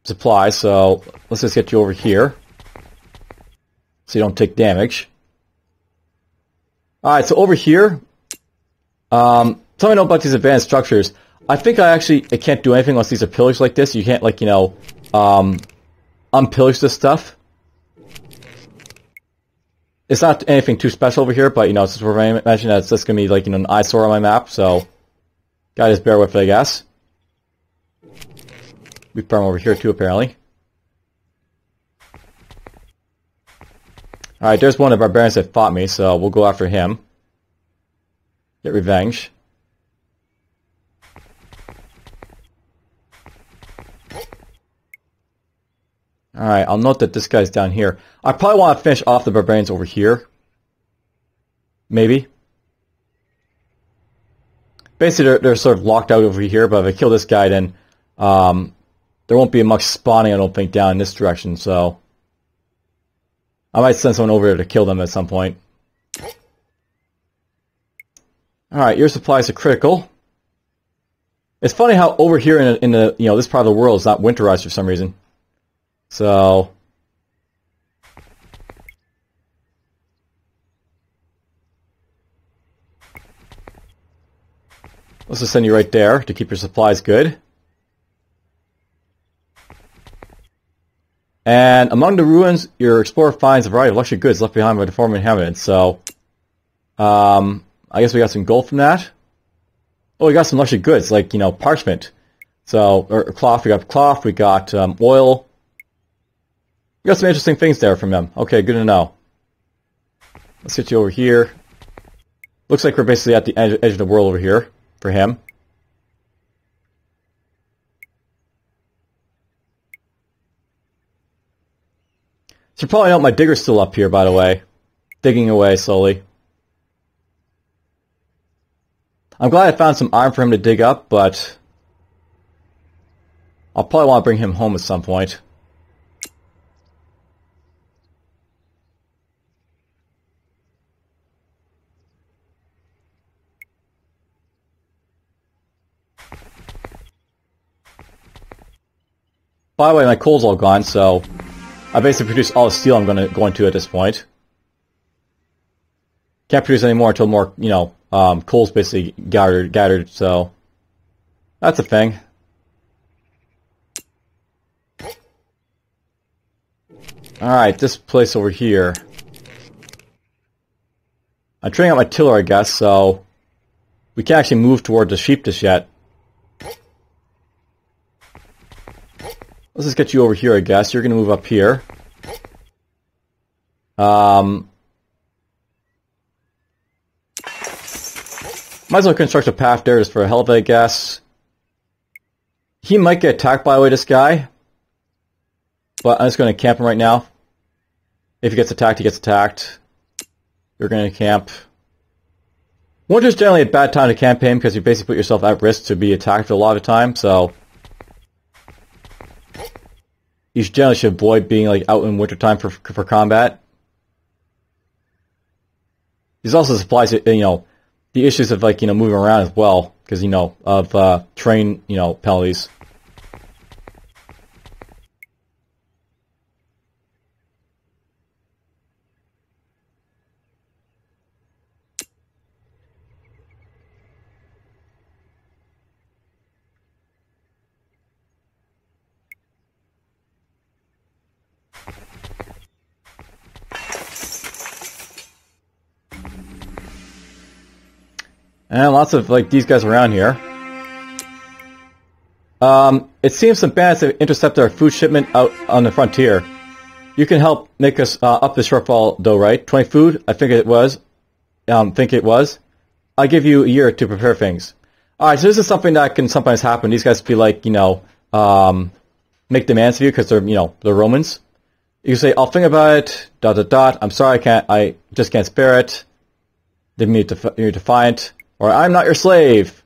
supplies. So let's just get you over here, so you don't take damage. Alright, so over here, something I know about these advanced structures. I think I can't do anything unless these are pillars like this. You can't, like, you know, unpillage this stuff. It's not anything too special over here, but, you know, since we're mentioning that it's just going to be, like, you know, an eyesore on my map, so gotta just bear with it, I guess. We farm over here too, apparently. Alright, there's one of the barbarians that fought me, so we'll go after him. Get revenge. Alright, I'll note that this guy's down here. I probably want to finish off the barbarians over here. Maybe. Basically, they're sort of locked out over here, but if I kill this guy, then there won't be much spawning, I don't think, down in this direction, so... I might send someone over there to kill them at some point. Alright, your supplies are critical. It's funny how over here in the you know, this part of the world is not winterized for some reason. So let's just send you right there to keep your supplies good. And among the ruins, your explorer finds a variety of luxury goods left behind by the former inhabitants. So I guess we got some gold from that. Oh, we got some luxury goods, like, you know, parchment. So, or cloth, we got oil. We got some interesting things there from him. Okay, good to know. Let's get you over here. Looks like we're basically at the edge of the world over here for him. So you probably know my digger's still up here, by the way. Digging away slowly. I'm glad I found some iron for him to dig up, but I'll probably want to bring him home at some point. By the way, my coal's all gone, so I basically produced all the steel I'm going to at this point. Can't produce any more until more, you know, coal's basically gathered, so that's a thing. Alright, this place over here. I'm trying out my tiller, I guess, so we can't actually move toward the sheep just yet. Let's just get you over here, I guess. You're going to move up here. Might as well construct a path there just for a hell of it, I guess. He might get attacked, by the way, this guy. But I'm just going to camp him right now. If he gets attacked, he gets attacked. You're going to camp. Winter's generally a bad time to campaign because you basically put yourself at risk to be attacked a lot of the time, so you generally should avoid being like out in wintertime for combat. These also supplies, you know, the issues of like, you know, moving around as well, because, you know, of terrain, you know, penalties. And lots of, like, these guys around here. It seems some bandits have intercepted our food shipment out on the frontier. You can help make us up the shortfall, though, right? 20 food? I think it was. I'll give you a year to prepare things. Alright, so this is something that can sometimes happen. These guys feel like, you know, make demands of you because they're, you know, they're Romans. You can say, I'll think about it, ... I'm sorry, I just can't spare it. You're defiant. Or, I'm not your slave.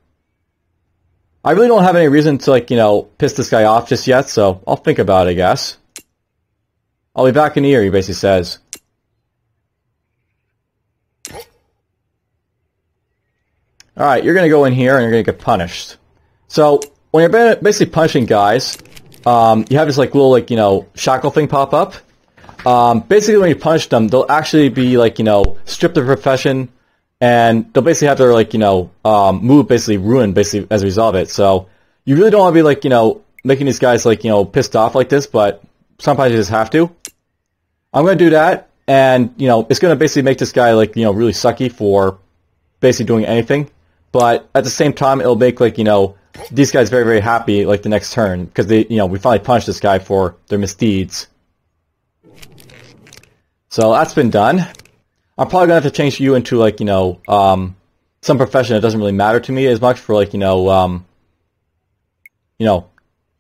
I really don't have any reason to, like, you know, piss this guy off just yet, so I'll think about it, I guess. I'll be back in a year, he basically says. Alright, you're gonna go in here and you're gonna get punished. So, when you're basically punishing guys, you have this, like, little, like, you know, shackle thing pop up. Basically, when you punish them, they'll actually be, like, you know, stripped of profession, and they'll basically have their, like, you know, move basically ruined, basically, as a result of it. So, you really don't want to be, like, you know, making these guys, like, you know, pissed off like this, but sometimes you just have to. I'm going to do that, and, you know, it's going to basically make this guy, like, you know, really sucky for basically doing anything. But at the same time, it'll make, like, you know, these guys very, very happy, like, the next turn, because they, you know, we finally punished this guy for their misdeeds. So, that's been done. I'm probably going to have to change you into, like, you know, some profession that doesn't really matter to me as much for, like, you know,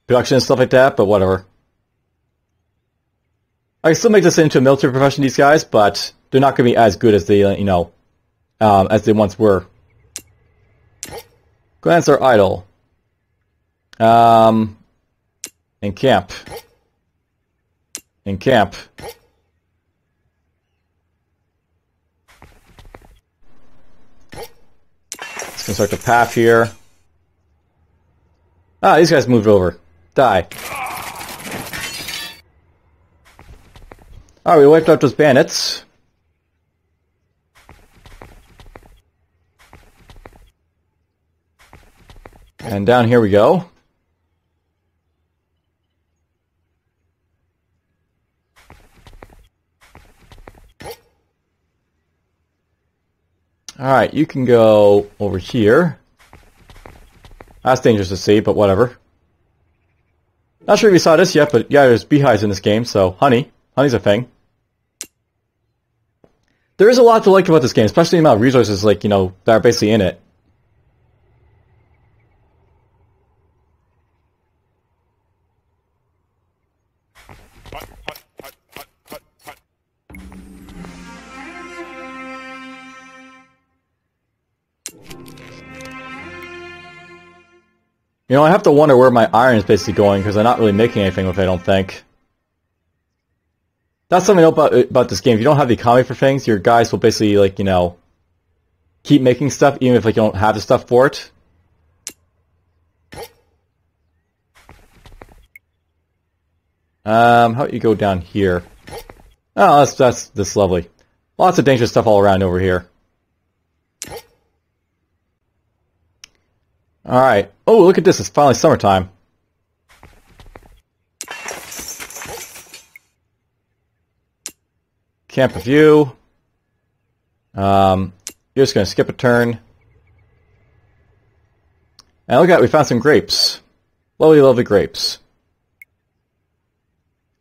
production and stuff like that, but whatever. I can still make this into a military profession, these guys, but they're not going to be as good as they, you know, as they once were. Glands are idle. In camp. In camp. Construct a path here. Ah, these guys moved over. Die. Alright, we wiped out those bandits. And down here we go. Alright, you can go over here. That's dangerous to see, but whatever. Not sure if you saw this yet, but yeah, there's beehives in this game, so honey. Honey's a thing. There is a lot to like about this game, especially the amount of resources, like, you know, that are basically in it. You know, I have to wonder where my iron is basically going, because I'm not really making anything with it, I don't think. That's something I know about this game. If you don't have the economy for things, your guys will basically, like, you know, keep making stuff, even if, like, you don't have the stuff for it. How about you go down here? Oh, that's lovely. Lots of dangerous stuff all around over here. Alright. Oh, look at this. It's finally summertime. Camp with you. You're just going to skip a turn. And look at it. We found some grapes. Lovely, lovely grapes.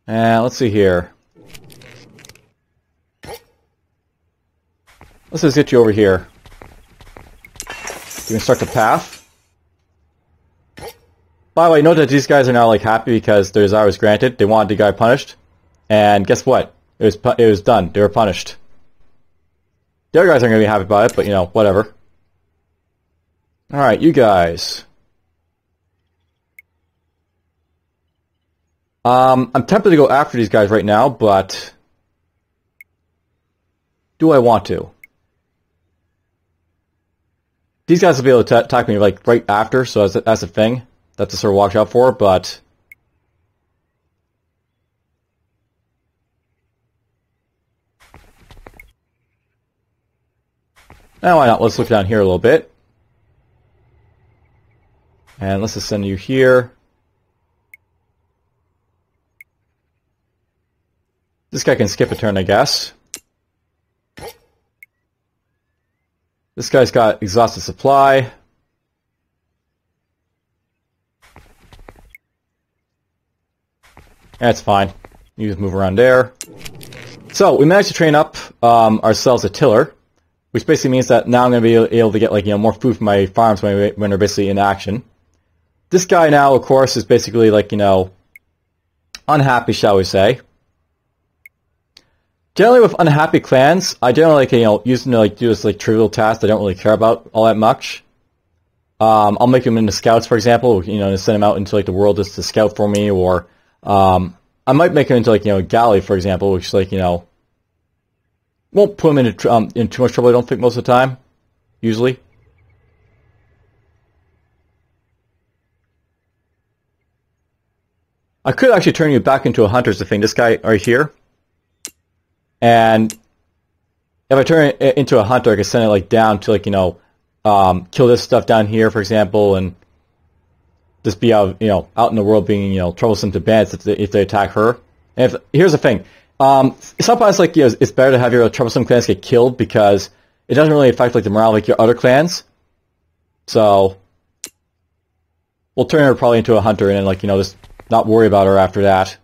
And let's see here. Let's just get you over here. You can start the path. By the way, note that these guys are now, like, happy because their desire was granted. They wanted the guy punished. And guess what? It was done. They were punished. The other guys aren't going to be happy about it, but, you know, whatever. Alright, you guys. I'm tempted to go after these guys right now, but do I want to? These guys will be able to attack me, like, right after, so that's a thing. That's to sort of watch out for, but why not? Let's look down here a little bit. And let's just send you here. This guy can skip a turn, I guess. This guy's got exhausted supply. That's fine. You just move around there. So, we managed to train up ourselves a tiller, which basically means that now I'm going to be able to get, like, you know, more food from my farms when they're basically in action. This guy now, of course, is basically, like, you know, unhappy, shall we say. Generally, with unhappy clans, I generally, like, you know, use them to, like, do this, like, trivial task I don't really care about all that much. I'll make them into scouts, for example, you know, to send them out into, like, the world just to scout for me, or I might make him into, like, you know, a galley, for example, which is, like, you know, won't put him in too much trouble, I don't think, most of the time, usually. I could actually turn you back into a hunter, is the thing, this guy right here. And if I turn it into a hunter, I can send it, like, down to, like, you know, kill this stuff down here, for example, and just be out, you know, out in the world being, you know, troublesome to bandits if they attack her. And here's the thing, sometimes, like, you know, it's better to have your troublesome clans get killed because it doesn't really affect, like, the morale of, like, your other clans. So we'll turn her probably into a hunter and then, like, you know, just not worry about her after that.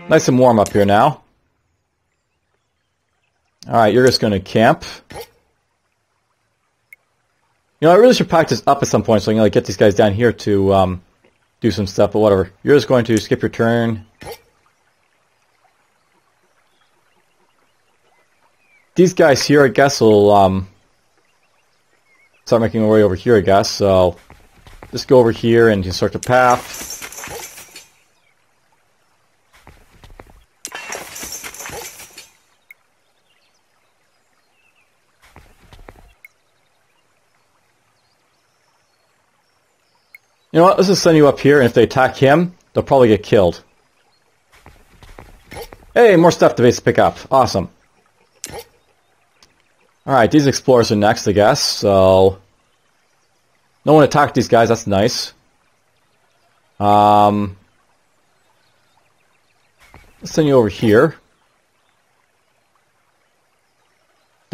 Nice and warm up here now. Alright, you're just going to camp. You know, I really should practice up at some point so I can, like, get these guys down here to do some stuff, but whatever. You're just going to skip your turn. These guys here, I guess, will start making their way over here, I guess, so just go over here and you start the path. You know what, let's just send you up here, and if they attack him, they'll probably get killed. Hey, more stuff to basically pick up. Awesome. Alright, these explorers are next, I guess, so no one attacked these guys, that's nice. Let's send you over here.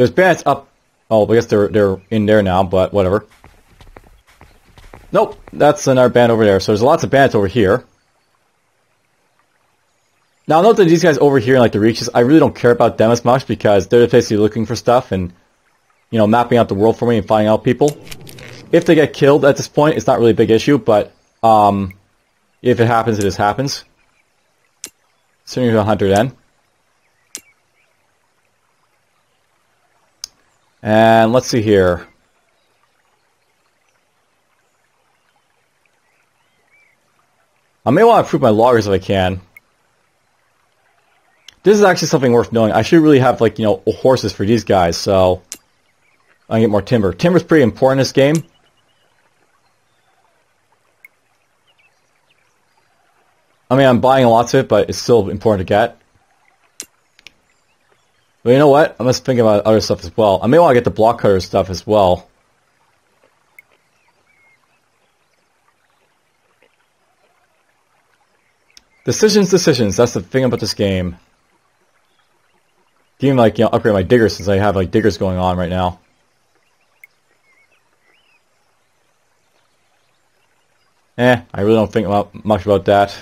There's bandits up. Oh, I guess they're in there now, but whatever. Nope, that's another band over there. So there's lots of bandits over here. Now, note that these guys over here in like the reaches, I really don't care about them as much because they're basically looking for stuff and, you know, mapping out the world for me and finding out people. If they get killed at this point, it's not really a big issue, but if it happens, it just happens. Sending to a hunter then. And let's see here. I may want to improve my loggers if I can. This is actually something worth knowing. I should really have, like, you know, horses for these guys, so I can get more timber. Timber's pretty important in this game. I mean, I'm buying lots of it, but it's still important to get. But you know what? I'm just thinking about other stuff as well. I may want to get the block cutter stuff as well. Decisions. That's the thing about this game. Even, like, you know, upgrade my diggers since I have, like, diggers going on right now. I really don't think much about that.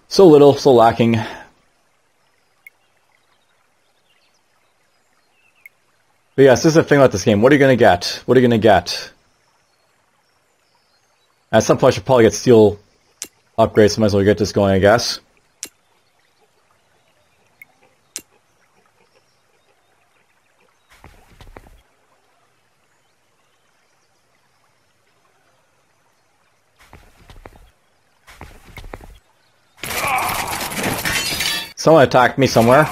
So little, so lacking. But yes, this is the thing about this game. What are you going to get? What are you going to get? At some point I should probably get steel upgrades, so might as well get this going, I guess. Someone attacked me somewhere.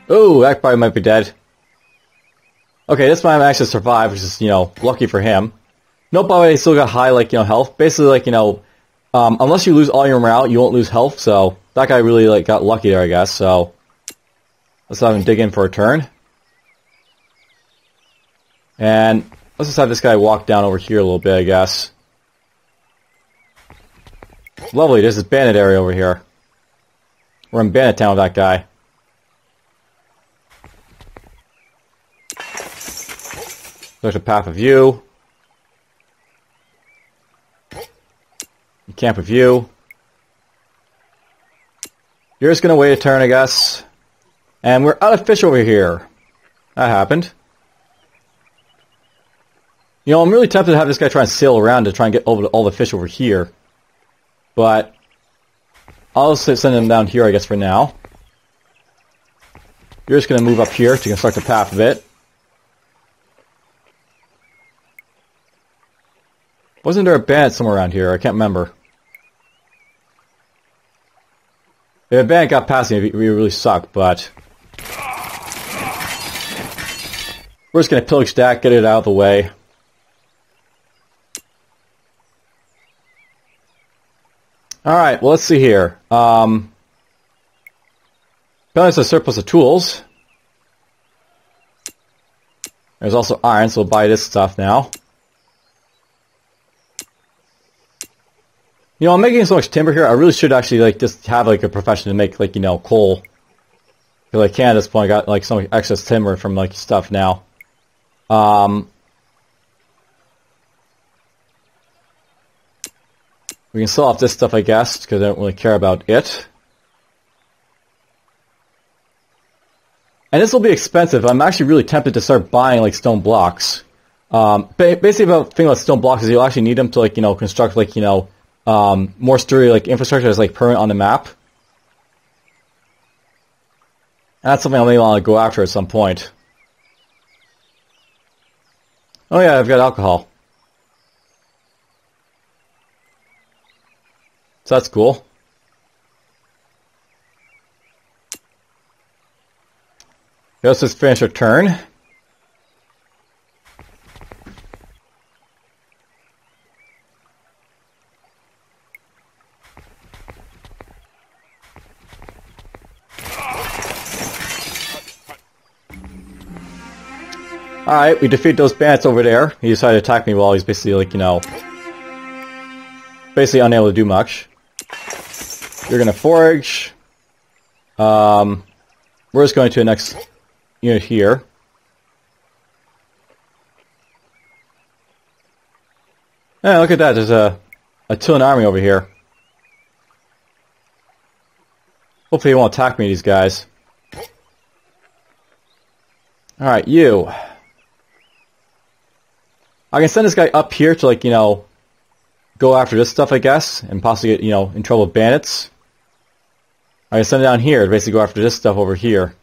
Oh, that probably might be dead. Okay, this one I actually survived, which is, you know, lucky for him. Nope, by the way, he still got high, like, you know, health. Basically, like, you know, unless you lose all your morale, you won't lose health, so that guy really, like, got lucky there, I guess, so let's have him dig in for a turn. And let's just have this guy walk down over here a little bit, I guess. Lovely, there's this bandit area over here. We're in Bandit Town with that guy. There's a path of view. Camp of view. You're just gonna wait a turn, I guess. And we're out of fish over here. That happened. You know, I'm really tempted to have this guy try and sail around to try and get over all the fish over here. But I'll send him down here, I guess, for now. You're just going to move up here to construct a path a bit. Wasn't there a bandit somewhere around here? I can't remember. If a bandit got past me, it would really suck, but we're just going to pillage that, get it out of the way. Alright, well, let's see here. Balance a surplus of tools. There's also iron, so we'll buy this stuff now. You know, I'm making so much timber here, I really should actually, like, just have, like, a profession to make, like, you know, coal. Because I can at this point, I got, like, some excess timber from, like, stuff now. We can sell off this stuff, I guess, because I don't really care about it. And this will be expensive. I'm actually really tempted to start buying, like, stone blocks. Basically, the thing about stone blocks is you'll actually need them to, like, you know, construct, like, you know, more sturdy, like, infrastructure that's, like, permanent on the map. And that's something I may want to go after at some point. Oh yeah, I've got alcohol. So that's cool. Let's just finish our turn. Alright, we defeat those bandits over there. He decided to attack me while he's basically, like, you know, basically unable to do much. You're gonna forage. we're just going to the next unit here. Yeah, look at that. There's a Tillen army over here. Hopefully they won't attack me, these guys. Alright, you. I can send this guy up here to, like, you know, go after this stuff, I guess, and possibly get, you know, in trouble with bandits. I can send it down here to basically go after this stuff over here.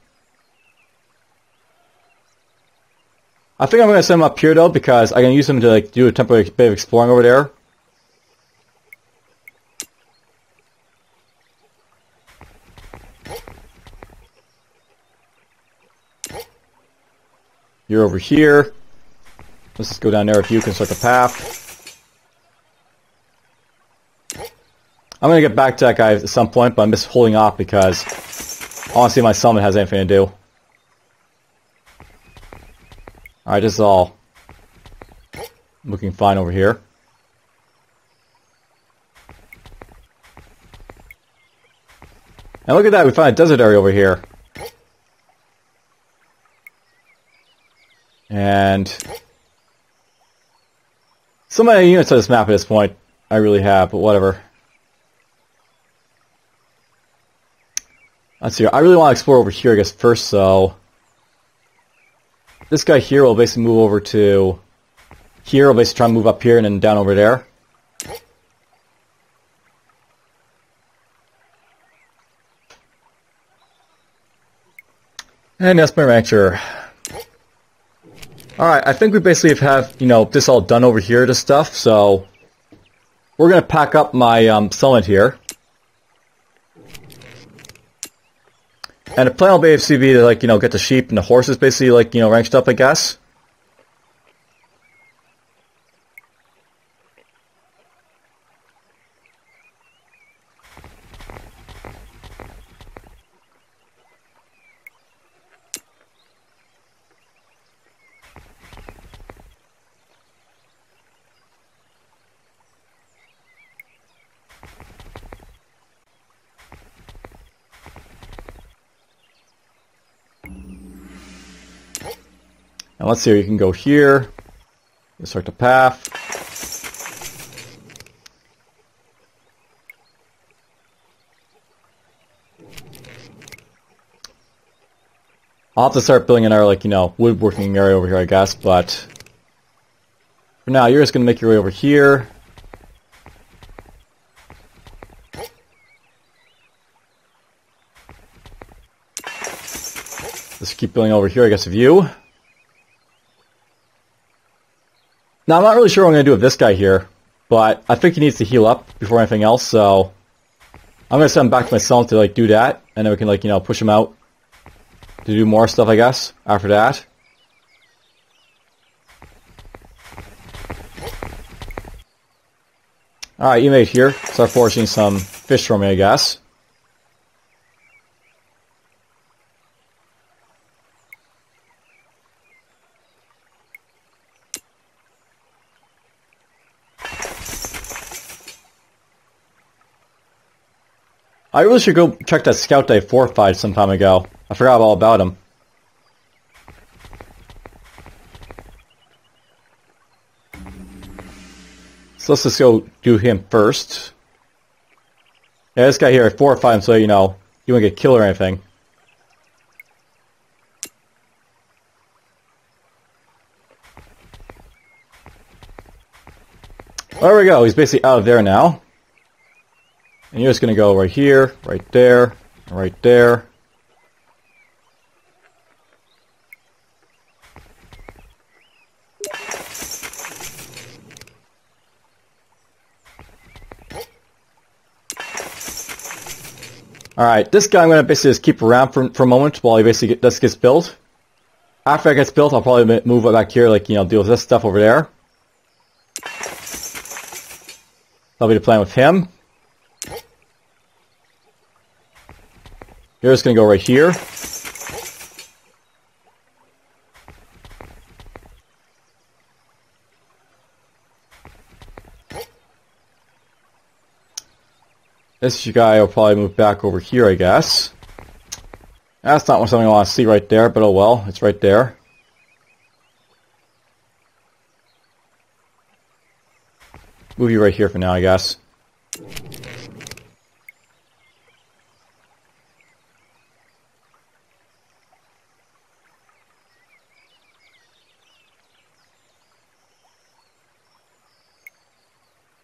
I think I'm going to send him up here, though, because I can use him to, like, do a temporary bit of exploring over there. You're over here. Let's just go down there if you can start the path. I'm going to get back to that guy at some point, but I'm just holding off because I want to see if my summon has anything to do. Alright, this is all looking fine over here. And look at that, we found a desert area over here. And so many units on this map at this point, I really have, but whatever. Let's see, I really want to explore over here, I guess, first, so... This guy here will basically move over to here. We'll basically try and move up here and then down over there. And that's my rancher. Alright, I think we basically have, you know, this all done over here, this stuff, so we're going to pack up my settlement here. And the plan will basically be to, like, you know, get the sheep and the horses basically, like, you know, ranched up, I guess. And let's see, you can go here. Let's start the path. I'll have to start building another, like, you know, woodworking area over here, I guess, but for now, you're just going to make your way over here. Let's keep building over here, I guess, of you. Now, I'm not really sure what I'm going to do with this guy here, but I think he needs to heal up before anything else, so I'm going to send him back to myself to, like, do that, and then we can, like, you know, push him out to do more stuff, I guess, after that. Alright, you made here. Start foraging some fish for me, I guess. I really should go check that scout that I fortified some time ago. I forgot all about him. So let's just go do him first. Yeah, this guy here, I fortified him so, you know, he won't get killed or anything. There we go, he's basically out of there now. And you're just going to go right here, right there, right there. Alright, this guy I'm going to basically just keep around for a moment while he basically gets built. After it gets built, I'll probably move it back here, like, you know, deal with this stuff over there. That'll be the plan with him. You're just going to go right here. This guy will probably move back over here, I guess. That's not something I want to see right there, but oh well, it's right there. Move you right here for now, I guess.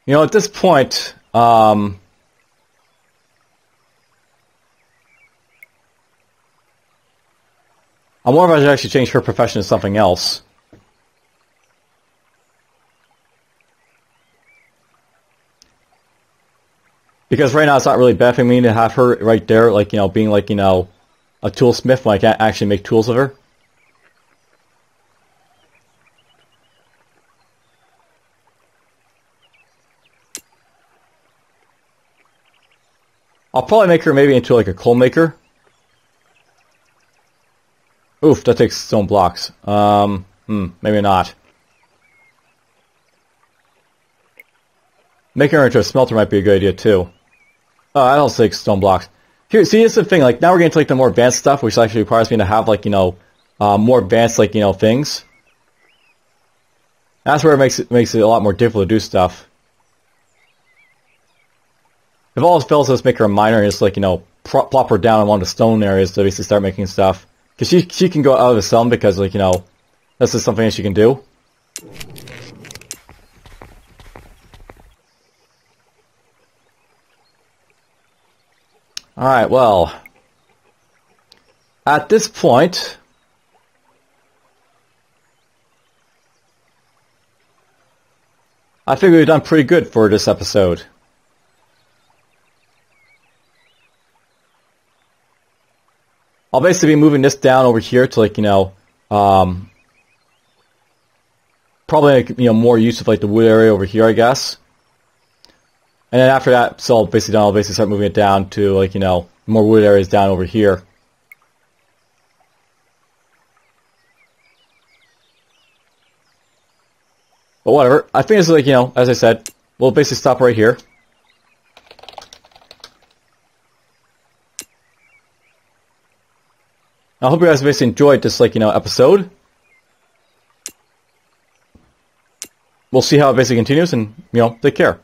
You know, at this point, I'm wondering if I should actually change her profession to something else. Because right now it's not really benefiting me to have her right there, like, you know, being like, you know, a toolsmith when I can't actually make tools of her. I'll probably make her maybe into like a coal maker. Oof, that takes stone blocks. Maybe not. Making her into a smelter might be a good idea too. I don't take stone blocks. Here, see, it's the thing. Like now we're getting to like the more advanced stuff, which actually requires me to have like, you know, more advanced like, you know, things. That's where it makes it a lot more difficult to do stuff. If all else fails, let's make her a miner and just like, you know, plop her down in one of the stone areas to basically start making stuff. Because she can go out of the sun because, like, you know, this is something that she can do. Alright, well. At this point, I figure we've done pretty good for this episode. I'll basically be moving this down over here to, like, you know, probably, you know, more use of, like, the wood area over here, I guess. And then after that, so I'll basically start moving it down to, like, you know, more wood areas down over here. But whatever. I think this is, like, you know, as I said, we'll basically stop right here. I hope you guys basically enjoyed this, like, you know, episode. We'll see how it basically continues, and, you know, take care.